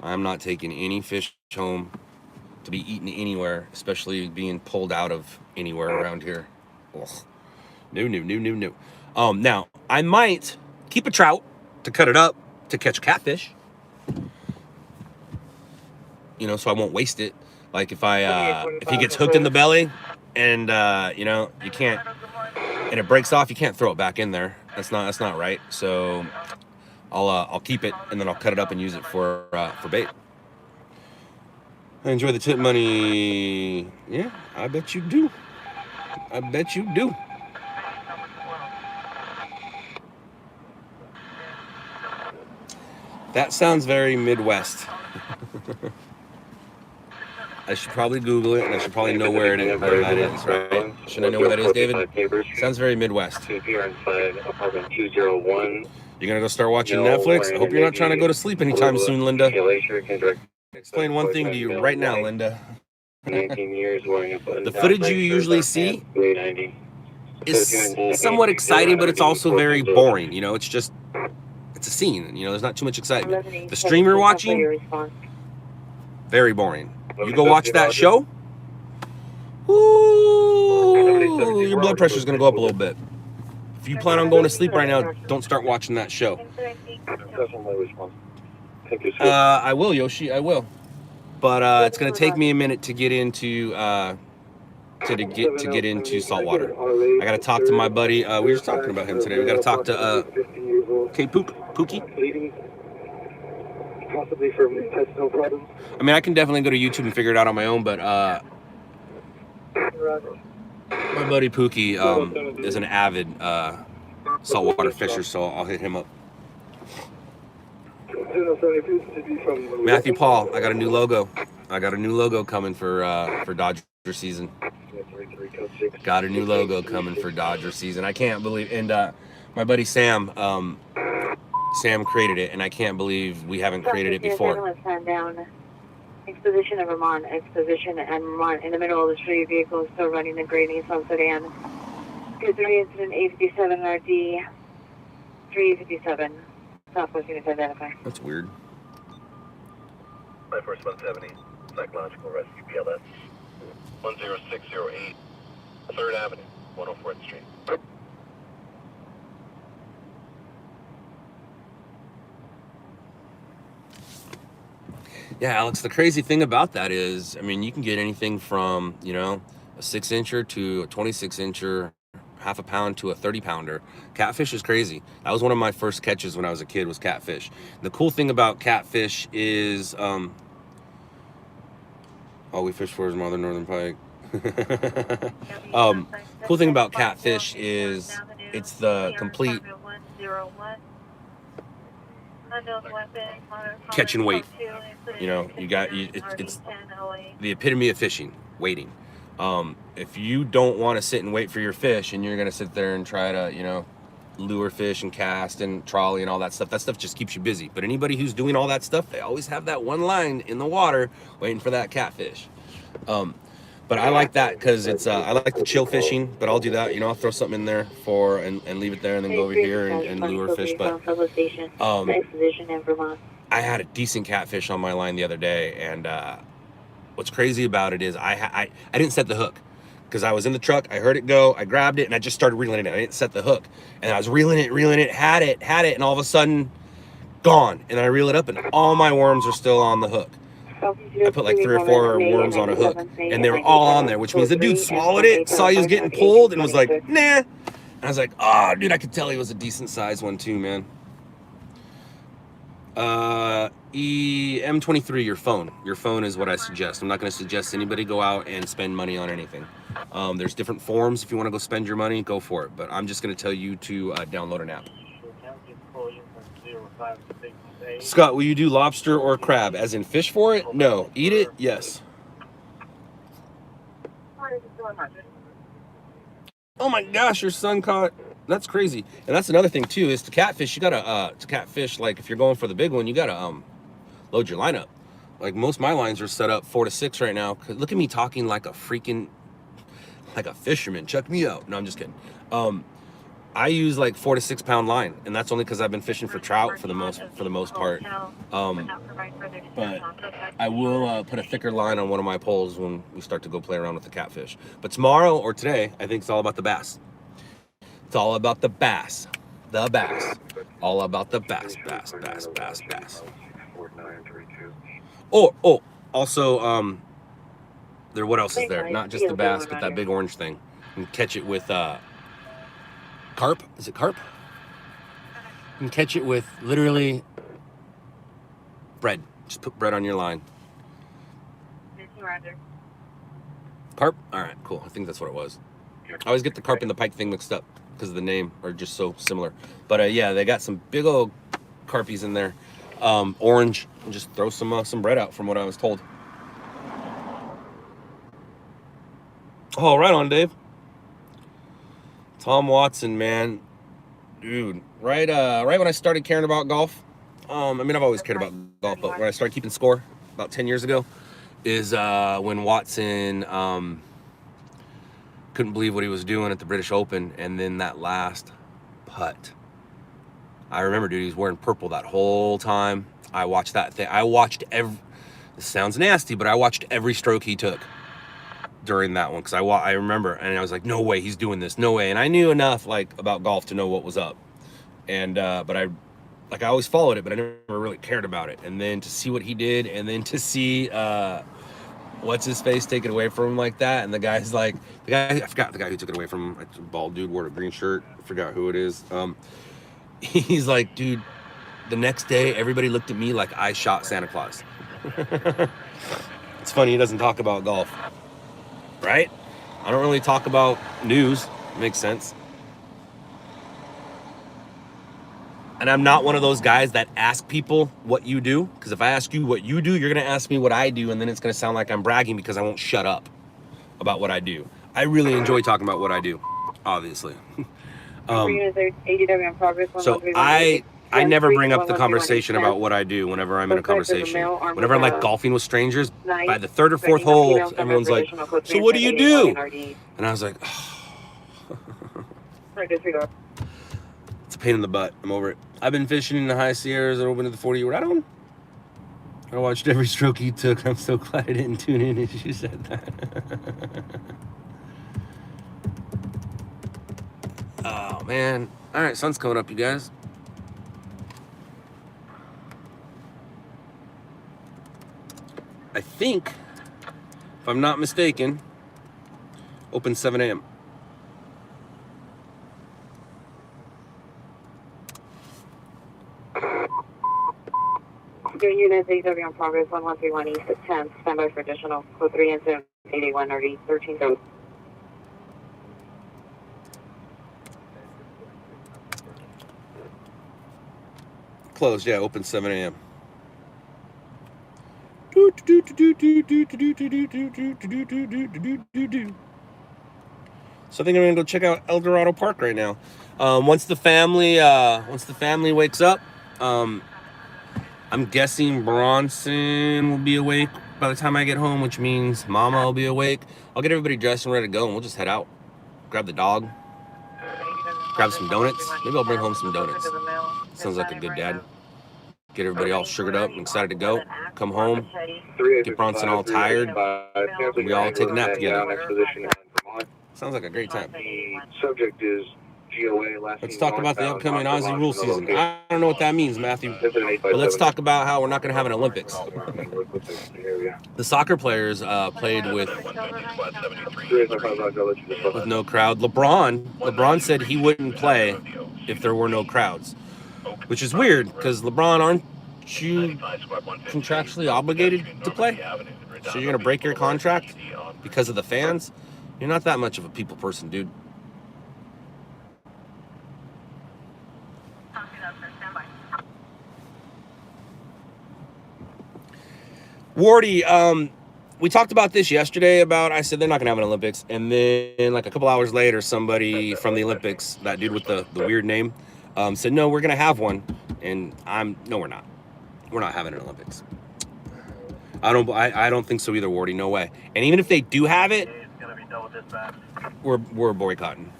I'm not taking any fish home to be eaten anywhere, especially being pulled out of anywhere around here. Ugh. No. Now, I might keep a trout to cut it up to catch catfish. You know, so I won't waste it. Like if he gets hooked in the belly and you know, you can't, and it breaks off, you can't throw it back in there. That's not right. So I'll keep it, and then I'll cut it up and use it for bait. I enjoy the tip money. Yeah, I bet you do. That sounds very Midwest. I should probably Google it, and I should probably know where that is, right? Should I know where that is, David? Sounds very Midwest. You're gonna go start watching Netflix? I hope you're not trying to go to sleep anytime soon, Linda. Explain one thing to you right now, Linda. The footage you usually see is somewhat exciting, but it's also very boring. You know, it's a scene. You know, there's not too much excitement. The stream you're watching, very boring. You go watch that show, ooh, your blood pressure is going to go up a little bit. If you plan on going to sleep right now, don't start watching that show. I will, Yoshi, I will. But it's going to take me a minute to get into get into saltwater. I got to talk to my buddy. We were just talking about him today. We got to talk to Pookie. Possibly for intestinal problems. I mean, I can definitely go to YouTube and figure it out on my own, but my buddy Pookie is an avid saltwater fisher, so I'll hit him up. Matthew Paul, I got a new logo. Coming for Dodger season. Got a new logo coming for Dodger season. I can't believe, and my buddy Sam created it, and I can't believe we haven't created it before. Exposition of Vermont, Exposition and Vermont. In the middle of the street, vehicle still running the gray Nissan sedan. 23 incident 857 RD 357. Southwest units identify. That's weird. My first 170, psychological rescue PLS 10608, 3rd Avenue, 104th Street. Yeah, Alex, the crazy thing about that is, I mean, you can get anything from, you know, a 6-incher to a 26-incher, half a pound to a 30-pounder. Catfish is crazy. That was one of my first catches when I was a kid, was catfish. The cool thing about catfish is, all we fish for is mother northern pike. Cool thing about catfish is it's the complete catch and wait. You know, it's the epitome of fishing, waiting. If you don't want to sit and wait for your fish and you're gonna sit there and try to, you know, lure fish and cast and trolley and all that stuff just keeps you busy. But anybody who's doing all that stuff, they always have that one line in the water waiting for that catfish. But I like that because it's I like the chill fishing, but I'll do that, you know, I'll throw something in there for and leave it there and then go over here and lure fish. But I had a decent catfish on my line the other day, and what's crazy about it is I didn't set the hook because I was in the truck, I heard it go, I grabbed it, and I just started reeling it in. I didn't set the hook, and I was reeling it, had it, and all of a sudden gone. And then I reel it up, and all my worms are still on the hook. I put like 3 or 4 worms on a hook, and they were all on there, which means the dude swallowed it, saw he was getting pulled, and was like, nah. And I was like, oh, dude, I could tell he was a decent sized one too, man. M23, your phone is what I suggest. I'm not going to suggest anybody go out and spend money on anything. There's different forms. If you want to go spend your money, go for it. But I'm just going to tell you to download an app. Scott, will you do lobster or crab? As in fish for it? No. Eat it? Yes. Oh my gosh, your son caught. That's crazy. And that's another thing too, is to catfish, you gotta to catfish, like if you're going for the big one, you gotta load your line up. Like most of my lines are set up 4 to 6 right now. Look at me talking like a freaking like a fisherman. Check me out. No, I'm just kidding. I use like 4 to 6 pound line, and that's only because I've been fishing for trout for the most part. But I will put a thicker line on one of my poles when we start to go play around with the catfish. But tomorrow or today, I think it's all about the bass. It's all about the bass. The bass. All about the bass. Oh, also, what else is there? Not just the bass, but that big orange thing. You can catch it with carp. Is it carp? You can catch it with literally bread. Just put bread on your line. Carp? All right, cool. I think that's what it was. I always get the carp and the pike thing mixed up because of the name, are just so similar. But yeah, they got some big old carpies in there. Orange. And just throw some bread out from what I was told. Oh, right on, Dave. Tom Watson, man, dude. Right when I started caring about golf. I mean, I've always cared about golf, but when I started keeping score about 10 years ago, is when Watson couldn't believe what he was doing at the British Open, and then that last putt. I remember, dude, he was wearing purple that whole time. I watched that thing. This sounds nasty, but I watched every stroke he took during that one, because I remember, and I was like, no way he's doing this, no way. And I knew enough like about golf to know what was up, and but I always followed it, but I never really cared about it. And then to see what he did, and then to see what's his face take it away from him like that, and I forgot the guy who took it away from him, like, bald dude, wore a green shirt, I forgot who it is. He's like, dude, the next day everybody looked at me like I shot Santa Claus. It's funny he doesn't talk about golf. Right? I don't really talk about news. Makes sense. And I'm not one of those guys that ask people what you do, because if I ask you what you do, you're going to ask me what I do, and then it's going to sound like I'm bragging because I won't shut up about what I do. I really enjoy talking about what I do, obviously. So I never bring up the conversation about what I do whenever I'm in a conversation. Whenever I'm like golfing with strangers, by the 3rd or 4th hole, everyone's like, so what do you do? And I was like, oh. It's a pain in the butt. I'm over it. I've been fishing in the high Sierras and open to the 40. I watched every stroke he took. I'm so glad I didn't tune in as you said that. Oh, man. All right, sun's coming up, you guys. I think, if I'm not mistaken, open 7 a.m. Your units, AW on progress, 1131 east at 10. Stand by for additional. Code 3 and 7, 81 RD, 13 0. closed. Yeah, open 7 a.m. So I think I'm gonna go check out El Dorado Park right now. Once the family wakes up, I'm guessing Bronson will be awake by the time I get home, which means Mama will be awake. I'll get everybody dressed and ready to go, and we'll just head out. Grab the dog, grab some donuts. Maybe I'll bring home some donuts. Sounds like a good dad. Get everybody all sugared up and excited to go. Come home, get Bronson all tired, and we all take a nap together. Sounds like a great time. The subject is GOA. Let's talk about the upcoming Aussie rule season. I don't know what that means, Matthew, but let's talk about how we're not going to have an Olympics. The soccer players played with no crowd. LeBron said he wouldn't play if there were no crowds, which is weird because LeBron, aren't you contractually obligated to play? So you're going to break your contract because of the fans? You're not that much of a people person, dude. Wardy, we talked about this yesterday I said they're not gonna have an Olympics, and then like a couple hours later, somebody from the Olympics, that dude with the weird name, said, no, we're gonna have one. And no, we're not. We're not having an Olympics. I don't think so either, Wardy, no way. And even if they do have it, we're boycotting.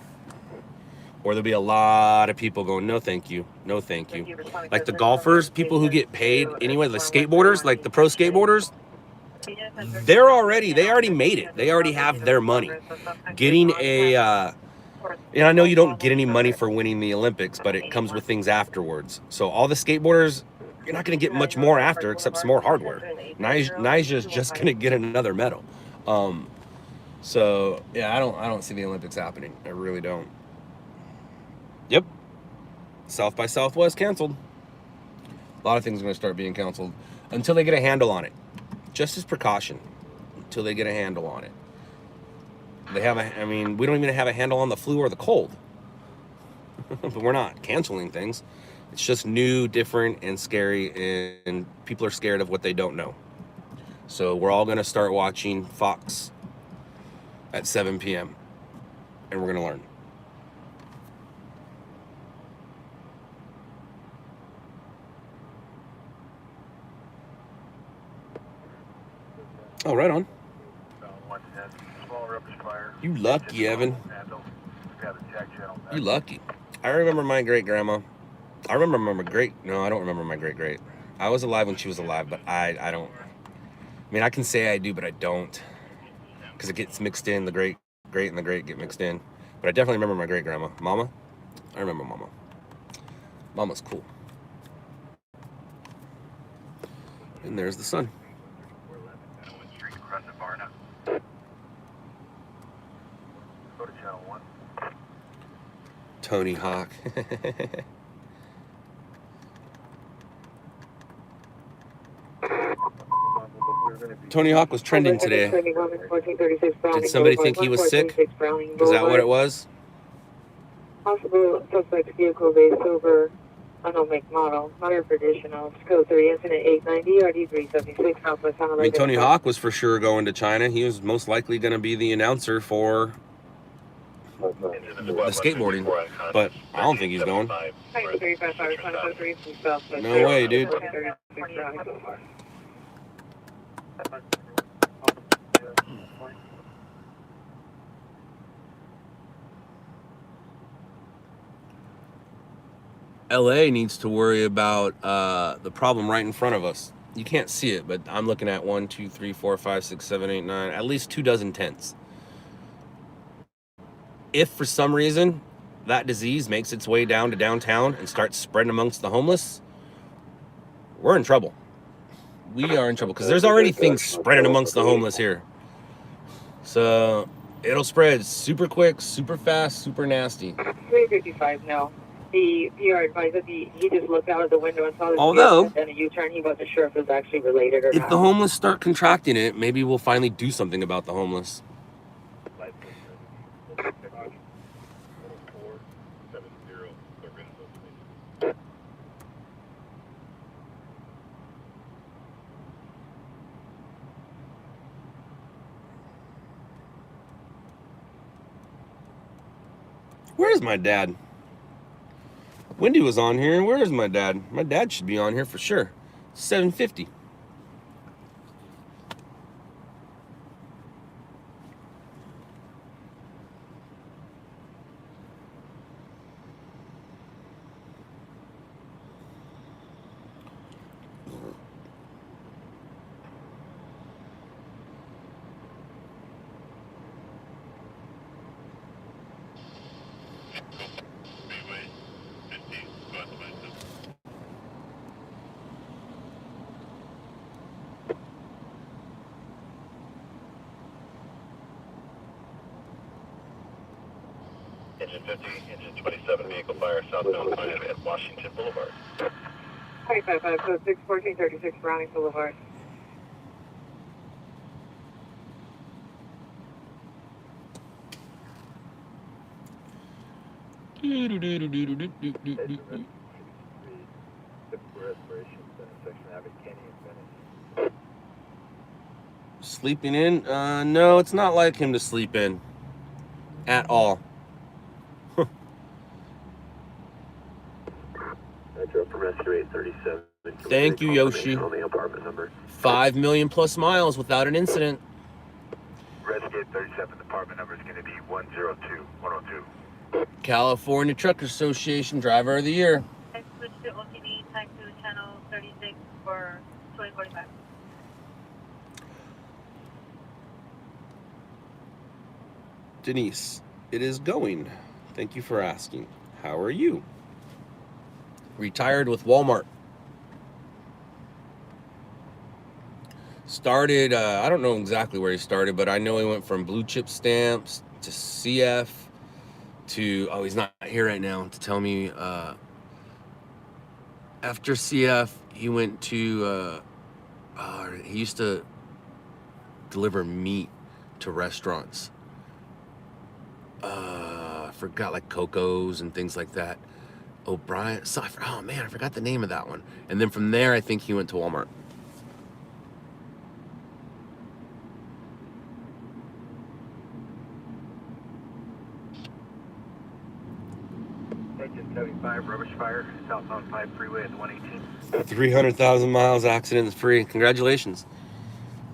Or there'll be a lot of people going, no, thank you. No, thank you. Like the golfers, people who get paid anyway, the skateboarders, like the pro skateboarders, they already made it. They already have their money. Getting and I know you don't get any money for winning the Olympics, but it comes with things afterwards. So all the skateboarders, you're not going to get much more after except some more hardware. Nija's just going to get another medal. So yeah, I don't see the Olympics happening. I really don't. Yep. South by Southwest canceled. A lot of things are going to start being canceled until they get a handle on it. Just as precaution, until they get a handle on it. We don't even have a handle on the flu or the cold. But we're not canceling things. It's just new, different, and scary, and people are scared of what they don't know. So we're all going to start watching Fox at 7 p.m. and we're going to learn. Oh, right on. You lucky, Evan. You lucky. I remember my great-grandma. I don't remember my great-great. I was alive when she was alive, but I don't. I mean, I can say I do, but I don't. Because it gets mixed in. The great and the great get mixed in. But I definitely remember my great-grandma. Mama? I remember Mama. Mama's cool. And there's the sun. Tony Hawk. Tony Hawk was trending today. Did somebody think he was sick? Is that what it was? Possible suspect vehicle based over unknown make model, not air traditional. Code 3, incident 890, RD 376, Southwest Honolulu. I mean, Tony Hawk was for sure going to China. He was most likely going to be the announcer for the skateboarding, but I don't think he's going. No way, dude. LA needs to worry about the problem right in front of us. You can't see it, but I'm looking at 1, 2, 3, 4, 5, 6, 7, 8, 9, at least 2 dozen tents. If for some reason that disease makes its way down to downtown and starts spreading amongst the homeless, we're in trouble. We are in trouble because there's already things spreading amongst the homeless here. So it'll spread super quick, super fast, super nasty. 355, no. The PR advised that he just looked out of the window and saw this Although, and a U-turn. He wasn't sure if it was actually related or not. If the homeless start contracting it, maybe we'll finally do something about the homeless. Where's my dad? Wendy was on here. Where is my dad? My dad should be on here for sure. 750. Engine 50, engine 27, vehicle fire southbound 5 at Washington Boulevard. 25, code 6, 1436 Browning Boulevard. Sleeping in? No, it's not like him to sleep in. At all. Thank you, Yoshi. 5 million plus miles without an incident. Redgate 37, apartment number is going to be 102. California Truckers Association Driver of the Year. I switched to OTD, type 2, channel 36 for 2045. Denise, it is going. Thank you for asking. How are you? Retired with Walmart. Started, I don't know exactly where he started, but I know he went from blue chip stamps to CF to, oh, he's not here right now to tell me. After CF, he went to, he used to deliver meat to restaurants. I forgot, like Coco's and things like that. O'Brien, oh man, I forgot the name of that one. And then from there, I think he went to Walmart. Engine 75, rubbish fire, southbound 5 freeway at 118. 300,000 miles, accident free. Congratulations.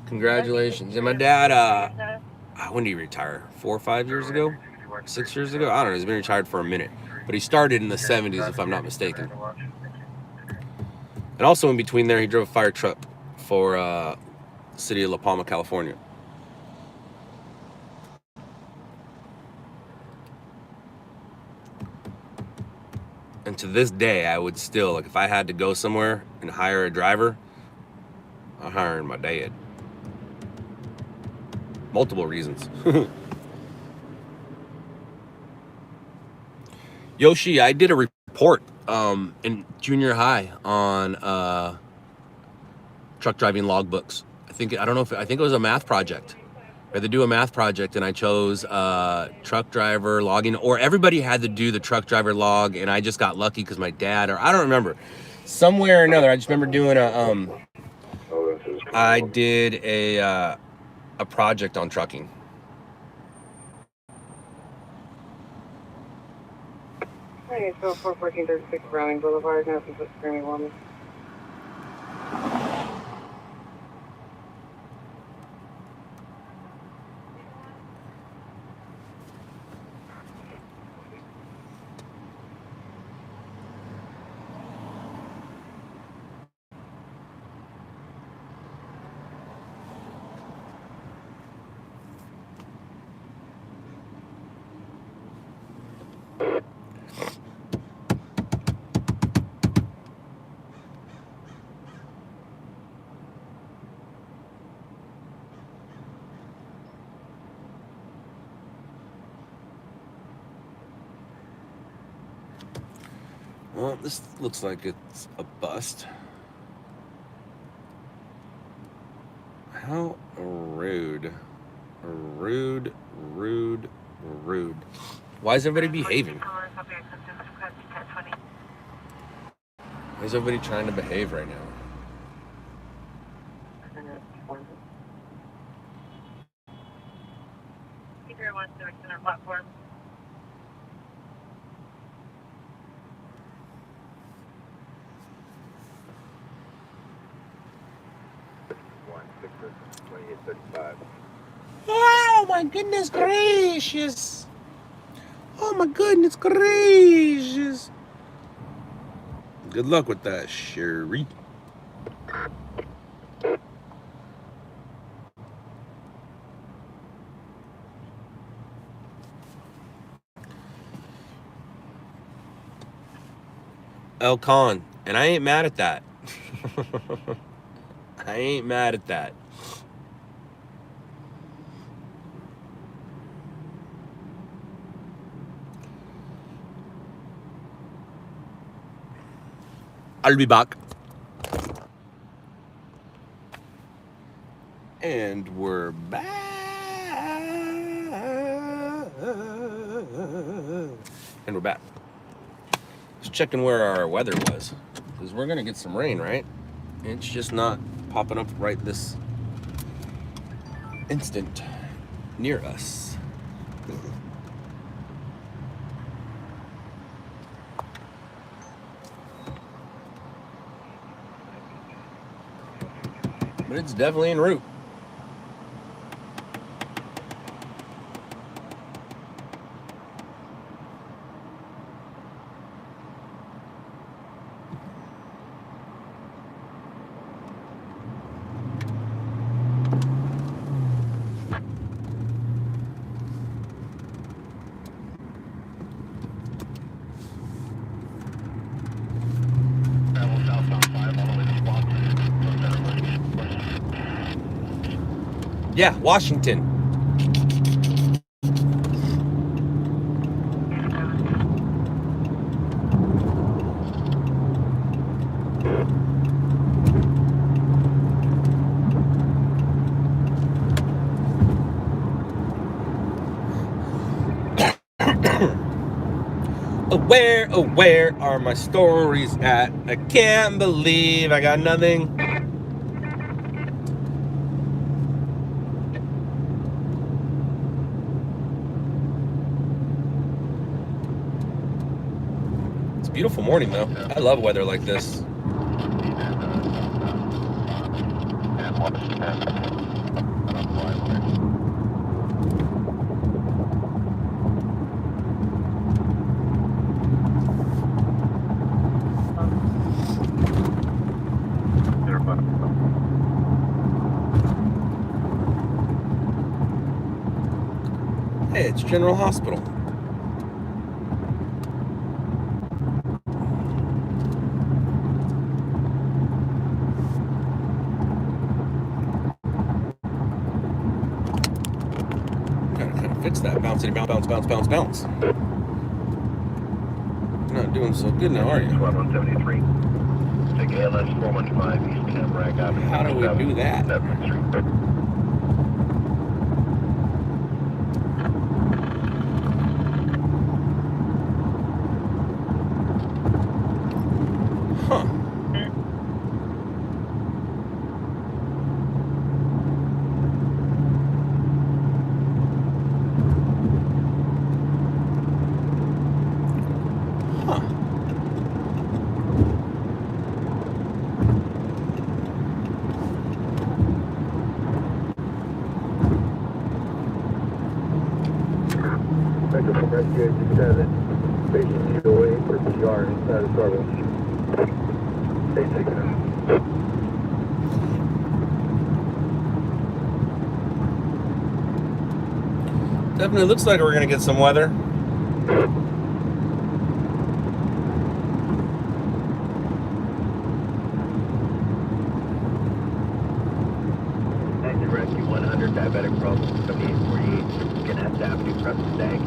Congratulations. And my dad, when did he retire? 4 or 5 years ago? 6 years ago? I don't know. He's been retired for a minute. But he started in the 70s, if I'm not mistaken. And also in between there, he drove a fire truck for the city of La Palma, California. And to this day, I would still, like, if I had to go somewhere and hire a driver, I'm hiring my dad. Multiple reasons. Yoshi, I did a report in junior high on truck driving logbooks. I think it was a math project. I had to do a math project, and I chose truck driver logging, or everybody had to do the truck driver log, and I just got lucky because my dad, or I don't remember, somewhere or another. I just remember doing I did a project on trucking. Okay, so 1436 Browning Boulevard, nothing but screaming woman. Well, this looks like it's a bust. How rude. Rude. Why is everybody behaving? Why is everybody trying to behave right now? Speaker wants to extend our platform. 35. Oh my goodness gracious. Oh my goodness gracious. Good luck with that, Sherry. El Con, and I ain't mad at that. I ain't mad at that. I'll be back. And we're back. And we're back. Just checking where our weather was, because we're gonna get some rain, right? It's just not popping up right this instant near us. But it's definitely en route. Yeah, Washington. Where are my stories at? I can't believe I got nothing. It's a beautiful morning though. I love weather like this. Hey, it's General Hospital. Gotta fix that bouncy bounce. You're not doing so good now, are you? 173. Take ALS 415 East Tamarack Avenue. How do we do that? Huh. Metro from Rescue 87, patient 208 for PR inside of struggle. 869. Definitely looks like we're gonna get some weather. Rescue 100, diabetic problem, 7848, Gannett Avenue, Preston Stag.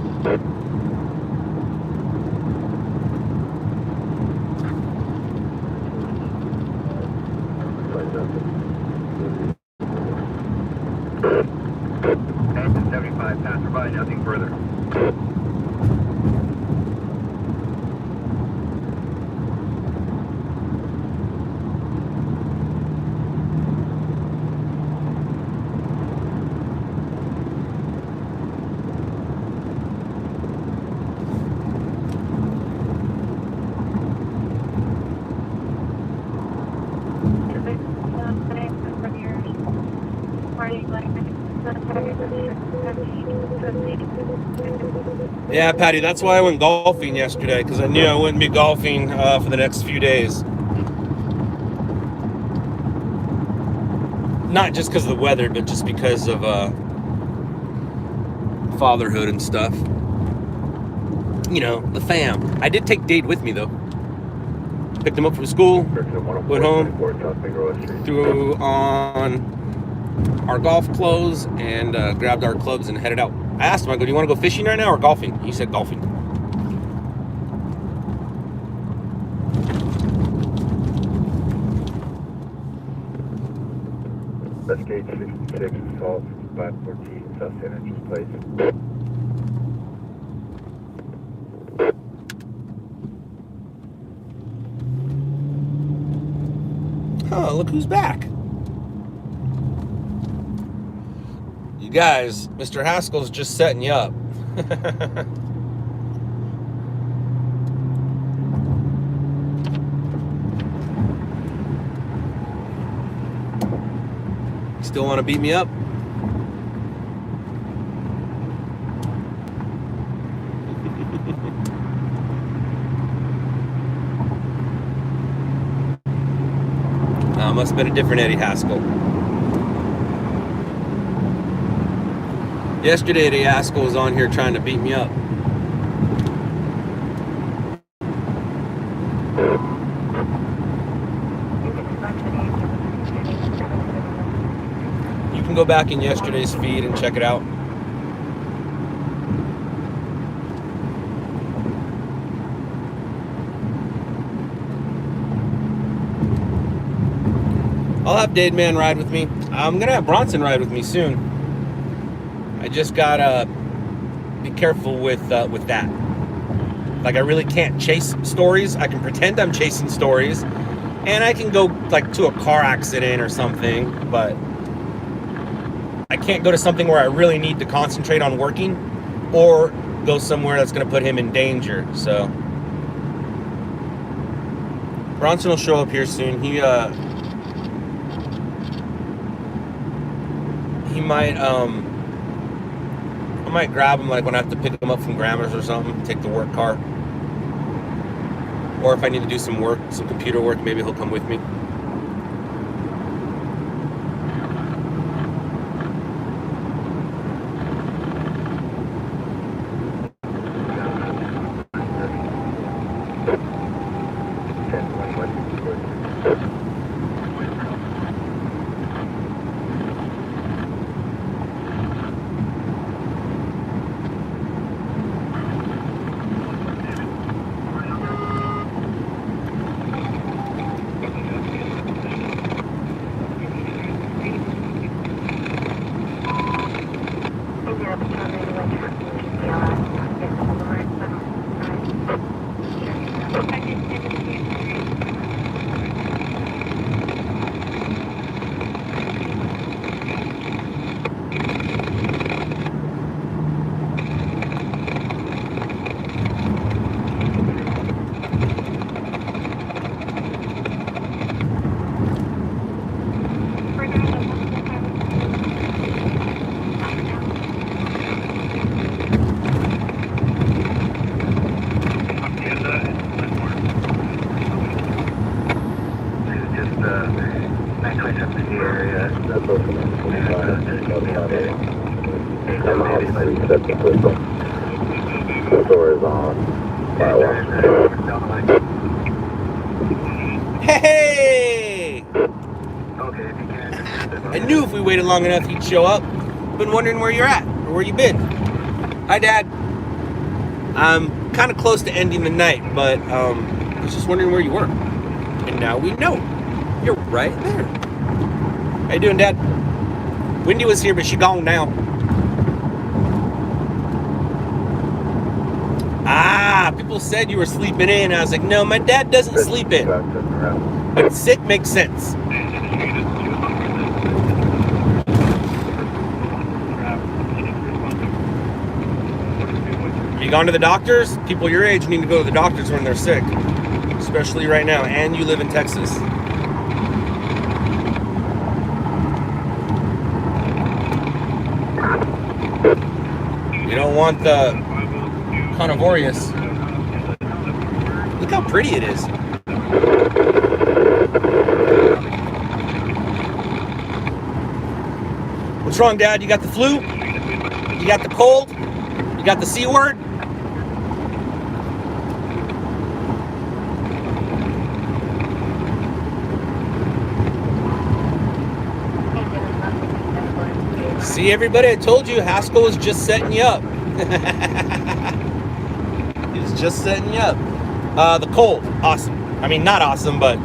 Engine 75, passerby, nothing further. Party like Yeah, Patty, that's why I went golfing yesterday, because I knew I wouldn't be golfing for the next few days. Not just because of the weather, but just because of fatherhood and stuff. You know, the fam. I did take Dade with me, though. Picked him up from school, went home, threw on our golf clothes, and grabbed our clubs and headed out. I asked him, I go, do you want to go fishing right now or golfing? He said golfing. That's gauge 66, assault 514, South San Andreas Place. Oh, look who's back. You guys, Mr. Haskell's just setting you up. Still want to beat me up? Must have been a different Eddie Haskell. Yesterday, Eddie Haskell was on here trying to beat me up. You can go back in yesterday's feed and check it out. I'll have Dade Man ride with me. I'm gonna have Bronson ride with me soon. I just gotta be careful with that. Like, I really can't chase stories. I can pretend I'm chasing stories, and I can go like to a car accident or something, but I can't go to something where I really need to concentrate on working, or go somewhere that's gonna put him in danger. So Bronson will show up here soon. He might I might grab him like when I have to pick him up from Grandma's or something, take the work car. Or if I need to do some work, some computer work, maybe he'll come with me. Hey! I knew if we waited long enough he'd show up. Been wondering where you're at or where you been. Hi, Dad. I'm kind of close to ending the night, but I was just wondering where you were. And now we know. You're right there. How you doing, Dad? Wendy was here, but she gone now. Ah, people said you were sleeping in. I was like, no, my dad doesn't sleep in. But sick makes sense. You gone to the doctors? People your age need to go to the doctors when they're sick. Especially right now. And you live in Texas. You don't want the carnivorous. Look how pretty it is. What's wrong, Dad? You got the flu? You got the cold? You got the C word? See, everybody, I told you Haskell was just setting you up. He was just setting you up. The cold, awesome. I mean, not awesome, but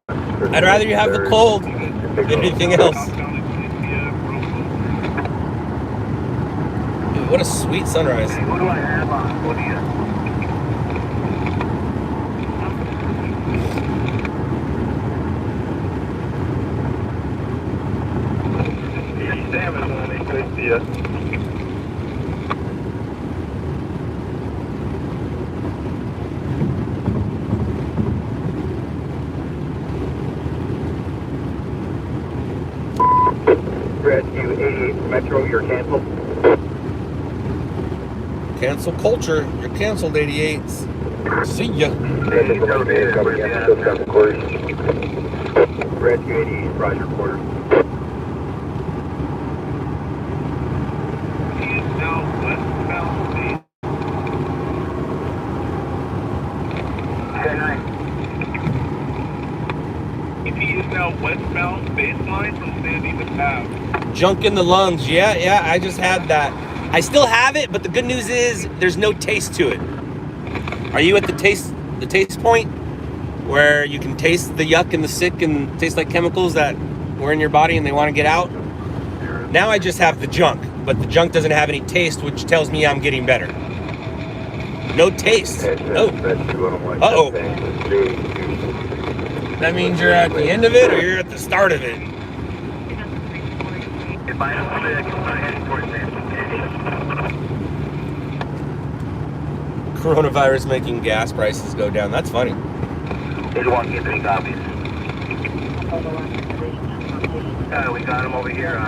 I'd rather you have the cold than anything else. Dude, what a sweet sunrise. What do I have on? What do you? Salmon on it, good see ya. Rescue 88 Metro, you're canceled. Cancel culture. You're canceled, 88s. See ya. Rescue 88, Roger, quarter. Westbound baseline from San Dimas Ave. Junk in the lungs. Yeah, I just had that. I still have it, but the good news is there's no taste to it. Are you at the taste point where you can taste the yuck and the sick and taste like chemicals that were in your body and they want to get out? Now I just have the junk, but the junk doesn't have any taste, which tells me I'm getting better. No taste. Oh. Uh-oh. That means you're at the end of it or you're at the start of it. Coronavirus making gas prices go down. That's funny. They want to get 3 copies. We got them over here.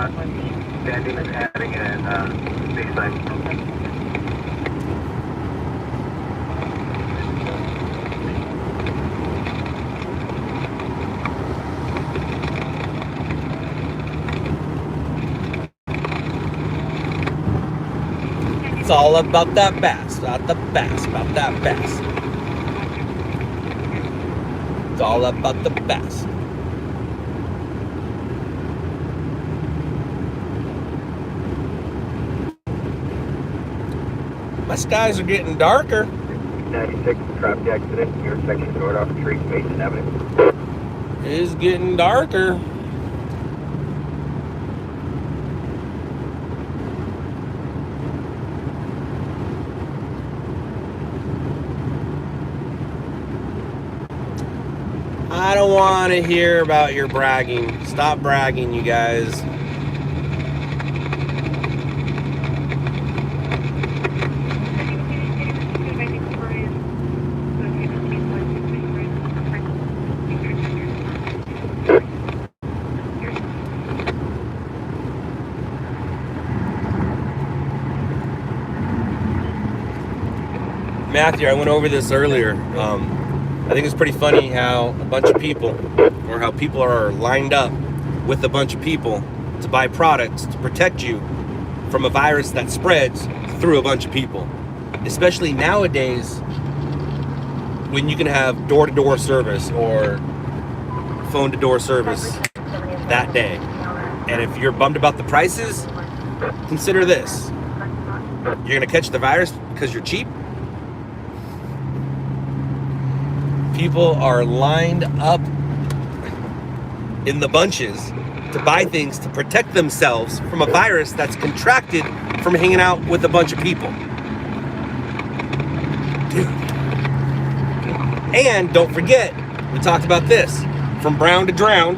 San Dimas having it in Bayside. It's all about that bass, about the bass, about that bass. It's all about the bass. My skies are getting darker. 96, traffic accident, intersection north off Street, Mason Avenue. It's getting darker. I don't want to hear about your bragging. Stop bragging, you guys. Matthew, I went over this earlier. I think it's pretty funny how a bunch of people, or how people are lined up with a bunch of people to buy products to protect you from a virus that spreads through a bunch of people. Especially nowadays, when you can have door-to-door service or phone-to-door service that day. And if you're bummed about the prices, consider this. You're gonna catch the virus because you're cheap. People are lined up in the bunches to buy things to protect themselves from a virus that's contracted from hanging out with a bunch of people. Dude. And don't forget, we talked about this, from brown to drown,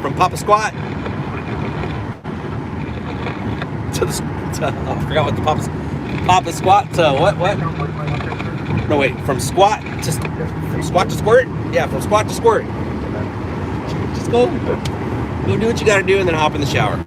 from Papa Squat to the, I forgot what the Papa Squat to what? No, wait, from squat to squirt? Yeah, from squat to squirt. Just go. Go do what you gotta do and then hop in the shower.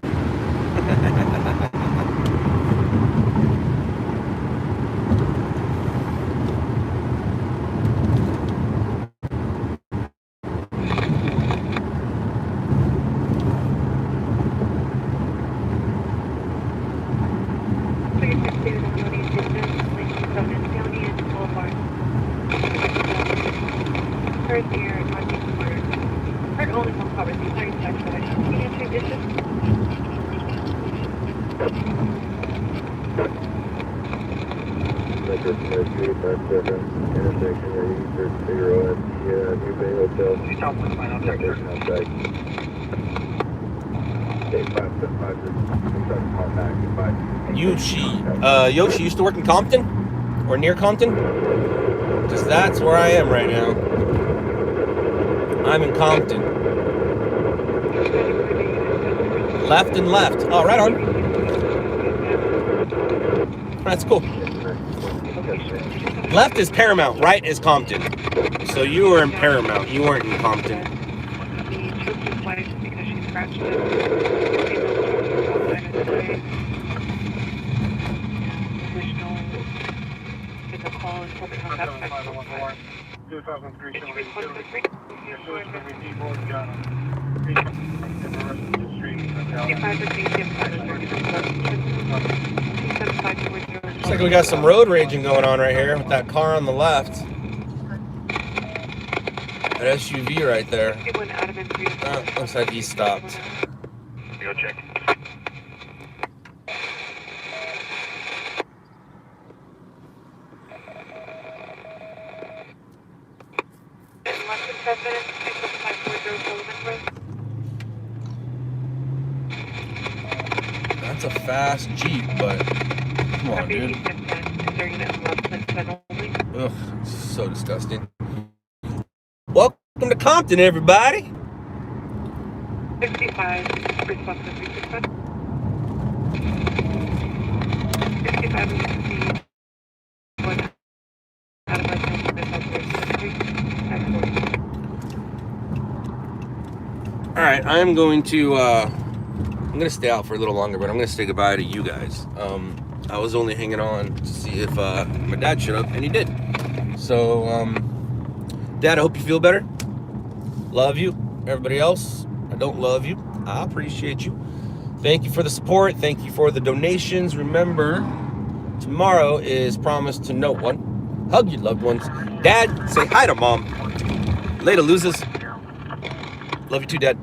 Yoshi used to work in Compton or near Compton, because that's where I am right now. I'm in Compton. Left and left. Oh, right on. That's cool. Left is Paramount, right is Compton. So you were in Paramount, you weren't in Compton. Looks like we got some road raging going on right here with that car on the left. That SUV right there. Looks like he stopped. Go check. That's a fast Jeep, but come on, dude. Ugh, so disgusting. Welcome to Compton, everybody. 65, response to 365. 65 is out of my All right, I'm going to stay out for a little longer, but I'm going to say goodbye to you guys. I was only hanging on to see if my dad showed up, and he did. So, Dad, I hope you feel better. Love you. Everybody else, I don't love you. I appreciate you. Thank you for the support. Thank you for the donations. Remember, tomorrow is Promise to No One. Hug your loved ones. Dad, say hi to Mom. Later, losers. Love you too, Dad.